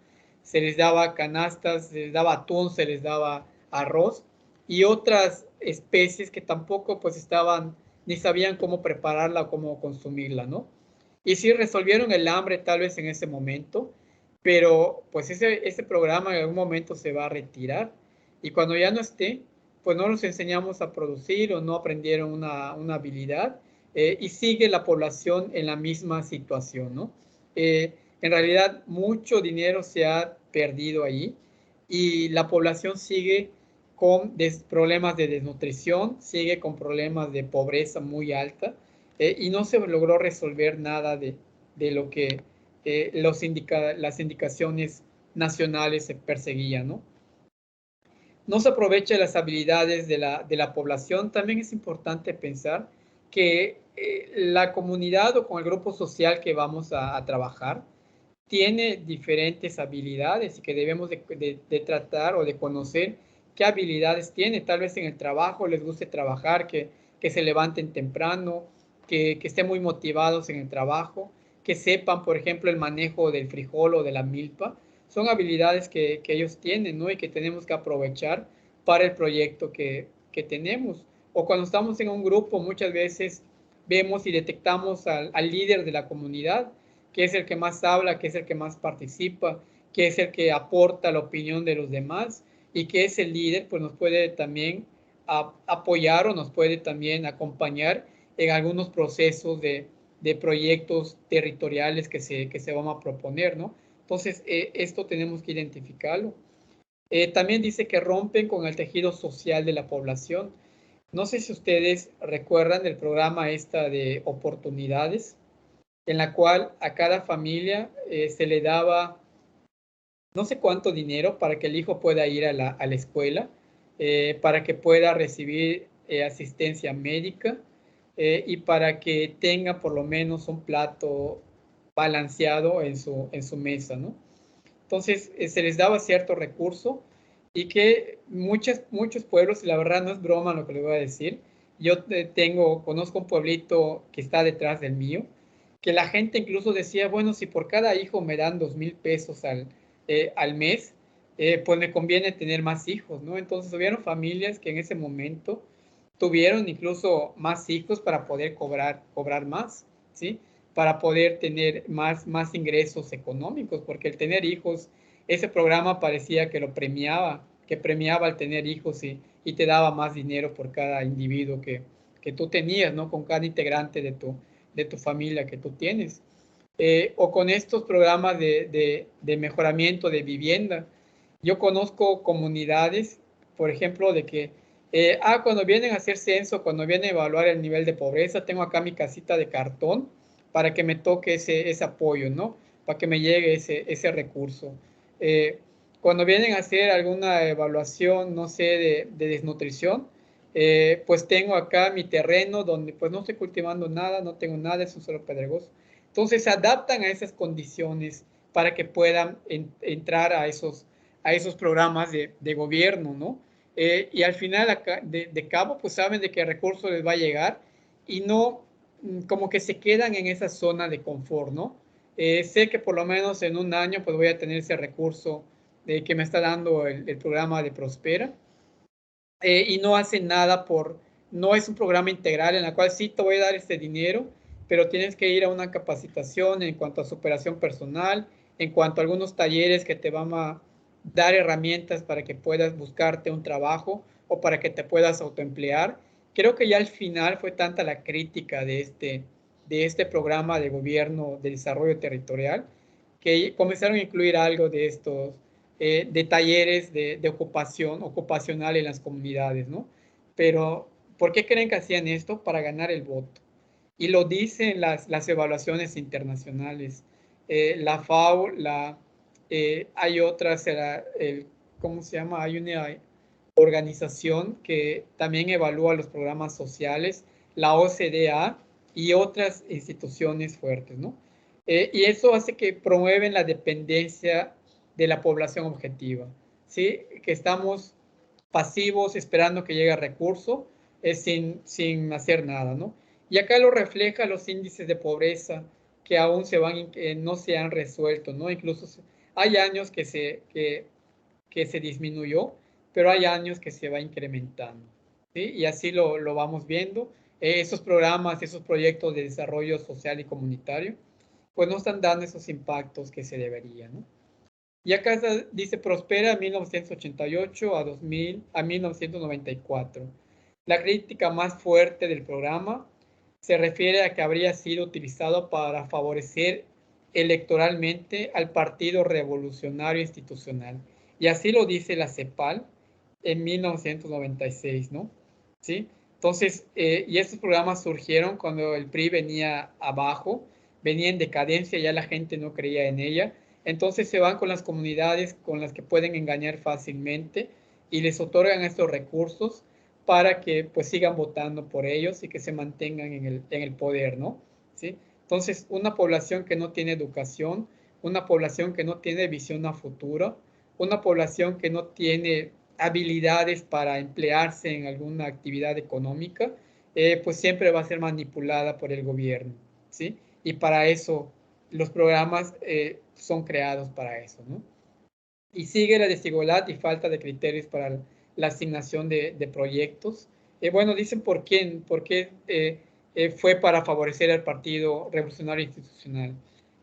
se les daba canastas, se les daba atún, se les daba arroz y otras especies que tampoco pues estaban, ni sabían cómo prepararla o cómo consumirla, ¿no? Y sí resolvieron el hambre tal vez en ese momento, pero pues ese programa en algún momento se va a retirar, y cuando ya no esté, pues no los enseñamos a producir o no aprendieron una habilidad, y sigue la población en la misma situación, ¿no? En realidad, mucho dinero se ha perdido ahí, y la población sigue con problemas de desnutrición, sigue con problemas de pobreza muy alta, y no se logró resolver nada de lo que las indicaciones nacionales se perseguían, ¿no? No se aprovecha las habilidades de la población. También es importante pensar que la comunidad o con el grupo social que vamos a trabajar tiene diferentes habilidades y que debemos de tratar o de conocer qué habilidades tiene. Tal vez en el trabajo les guste trabajar, que se levanten temprano, que estén muy motivados en el trabajo, que sepan, por ejemplo, el manejo del frijol o de la milpa. Son habilidades que ellos tienen, ¿no? Y que tenemos que aprovechar para el proyecto que tenemos. O cuando estamos en un grupo, muchas veces vemos y detectamos al líder de la comunidad, que es el que más habla, que es el que más participa, que es el que aporta la opinión de los demás, y que es el líder, pues nos puede también apoyar o nos puede también acompañar en algunos procesos de proyectos territoriales que se van a proponer, ¿no? Entonces, esto tenemos que identificarlo. También dice que rompen con el tejido social de la población. No sé si ustedes recuerdan el programa esta de oportunidades, en la cual a cada familia se le daba no sé cuánto dinero para que el hijo pueda ir a la escuela, para que pueda recibir asistencia médica, y para que tenga por lo menos un plato balanceado en su mesa, ¿no? Entonces, se les daba cierto recurso, y que muchos pueblos, y la verdad no es broma lo que les voy a decir, yo conozco un pueblito que está detrás del mío, que la gente incluso decía, bueno, si por cada hijo me dan 2,000 pesos al mes, pues me conviene tener más hijos, ¿no? Entonces hubieron familias que en ese momento tuvieron incluso más hijos para poder cobrar más, ¿sí? Para poder tener más ingresos económicos, porque el tener hijos, ese programa parecía que lo premiaba, que premiaba al tener hijos, y te daba más dinero por cada individuo que tú tenías, ¿no? Con cada integrante de tu familia que tú tienes. O con estos programas de mejoramiento de vivienda. Yo conozco comunidades, por ejemplo, de que, cuando vienen a hacer censo, cuando vienen a evaluar el nivel de pobreza, tengo acá mi casita de cartón para que me toque ese apoyo, ¿no? Para que me llegue ese recurso. Cuando vienen a hacer alguna evaluación, no sé, de desnutrición, pues tengo acá mi terreno donde pues no estoy cultivando nada, no tengo nada, es un solo pedregoso. Entonces se adaptan a esas condiciones para que puedan entrar a esos programas de gobierno, ¿no? y al final de cabo, pues saben de qué recurso les va a llegar y no como que se quedan en esa zona de confort, ¿no? Sé que por lo menos en un año pues voy a tener ese recurso que me está dando el programa de Prospera, y no hacen nada no es un programa integral en el cual sí te voy a dar este dinero, pero tienes que ir a una capacitación en cuanto a superación personal, en cuanto a algunos talleres que te van a dar herramientas para que puedas buscarte un trabajo o para que te puedas autoemplear. Creo que ya al final fue tanta la crítica de este programa de gobierno de desarrollo territorial que comenzaron a incluir algo de estos de talleres de ocupacional en las comunidades, ¿no? Pero, ¿por qué creen que hacían esto? Para ganar el voto. Y lo dicen las evaluaciones internacionales. La FAO, hay otras, ¿cómo se llama? Hay una organización que también evalúa los programas sociales, la OCDE y otras instituciones fuertes, ¿no? Y eso hace que promueven la dependencia de la población objetiva, ¿sí? Que estamos pasivos esperando que llegue el recurso sin hacer nada, ¿no? Y acá lo refleja los índices de pobreza que aún no se han resuelto, ¿no? Incluso hay años que se disminuyó, pero hay años que se va incrementando, ¿sí? Y así lo vamos viendo. Esos programas, esos proyectos de desarrollo social y comunitario, pues no están dando esos impactos que se deberían, ¿no? Y acá dice Prospera 1988 a 1994. La crítica más fuerte del programa se refiere a que habría sido utilizado para favorecer electoralmente al Partido Revolucionario Institucional. Y así lo dice la CEPAL en 1996, ¿no? ¿Sí? Entonces, y estos programas surgieron cuando el PRI venía abajo, venía en decadencia, ya la gente no creía en ella. Entonces se van con las comunidades con las que pueden engañar fácilmente y les otorgan estos recursos para que pues sigan votando por ellos y que se mantengan en el poder, ¿no? ¿Sí? Entonces, una población que no tiene educación, una población que no tiene visión a futuro, una población que no tiene habilidades para emplearse en alguna actividad económica, pues siempre va a ser manipulada por el gobierno, ¿sí? Y para eso los programas son creados para eso, ¿no? Y sigue la desigualdad y falta de criterios para la asignación de proyectos. Bueno, dicen por qué fue para favorecer al Partido Revolucionario Institucional.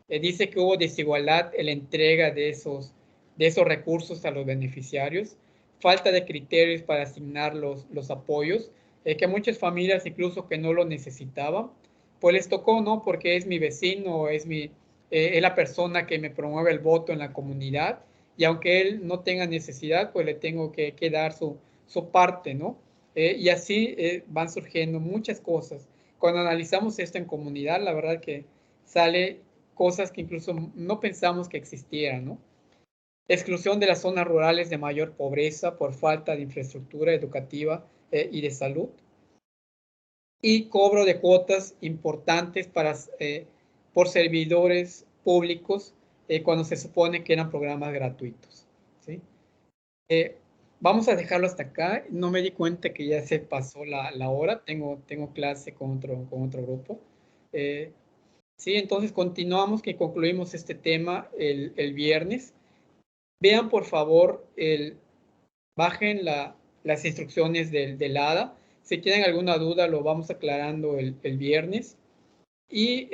Dice que hubo desigualdad en la entrega de esos recursos a los beneficiarios, falta de criterios para asignar los apoyos, que muchas familias incluso que no lo necesitaban, pues les tocó, ¿no? Porque es mi vecino, es la persona que me promueve el voto en la comunidad, y aunque él no tenga necesidad, pues le tengo que dar su parte, ¿no? Y así van surgiendo muchas cosas. Cuando analizamos esto en comunidad, la verdad que sale cosas que incluso no pensamos que existieran, ¿no? Exclusión de las zonas rurales de mayor pobreza por falta de infraestructura educativa y de salud. Y cobro de cuotas importantes por servidores públicos cuando se supone que eran programas gratuitos, ¿sí? Vamos a dejarlo hasta acá. No me di cuenta que ya se pasó la hora. Tengo clase con otro grupo. Sí, entonces continuamos, que concluimos este tema el viernes. Vean, por favor, bajen las instrucciones del ADA. Si tienen alguna duda, lo vamos aclarando el viernes. Y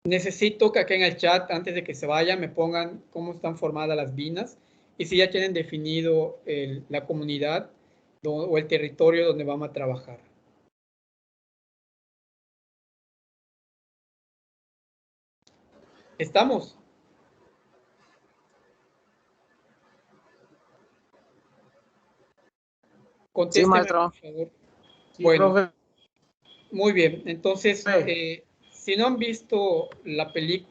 necesito que acá en el chat, antes de que se vayan, me pongan cómo están formadas las BINAS y si ya tienen definido la comunidad o el territorio donde vamos a trabajar. ¿Estamos? Sí, Contésteme, maestro. por favor. Sí, Bueno, profe. muy bien. Entonces, Sí. si no han visto la película,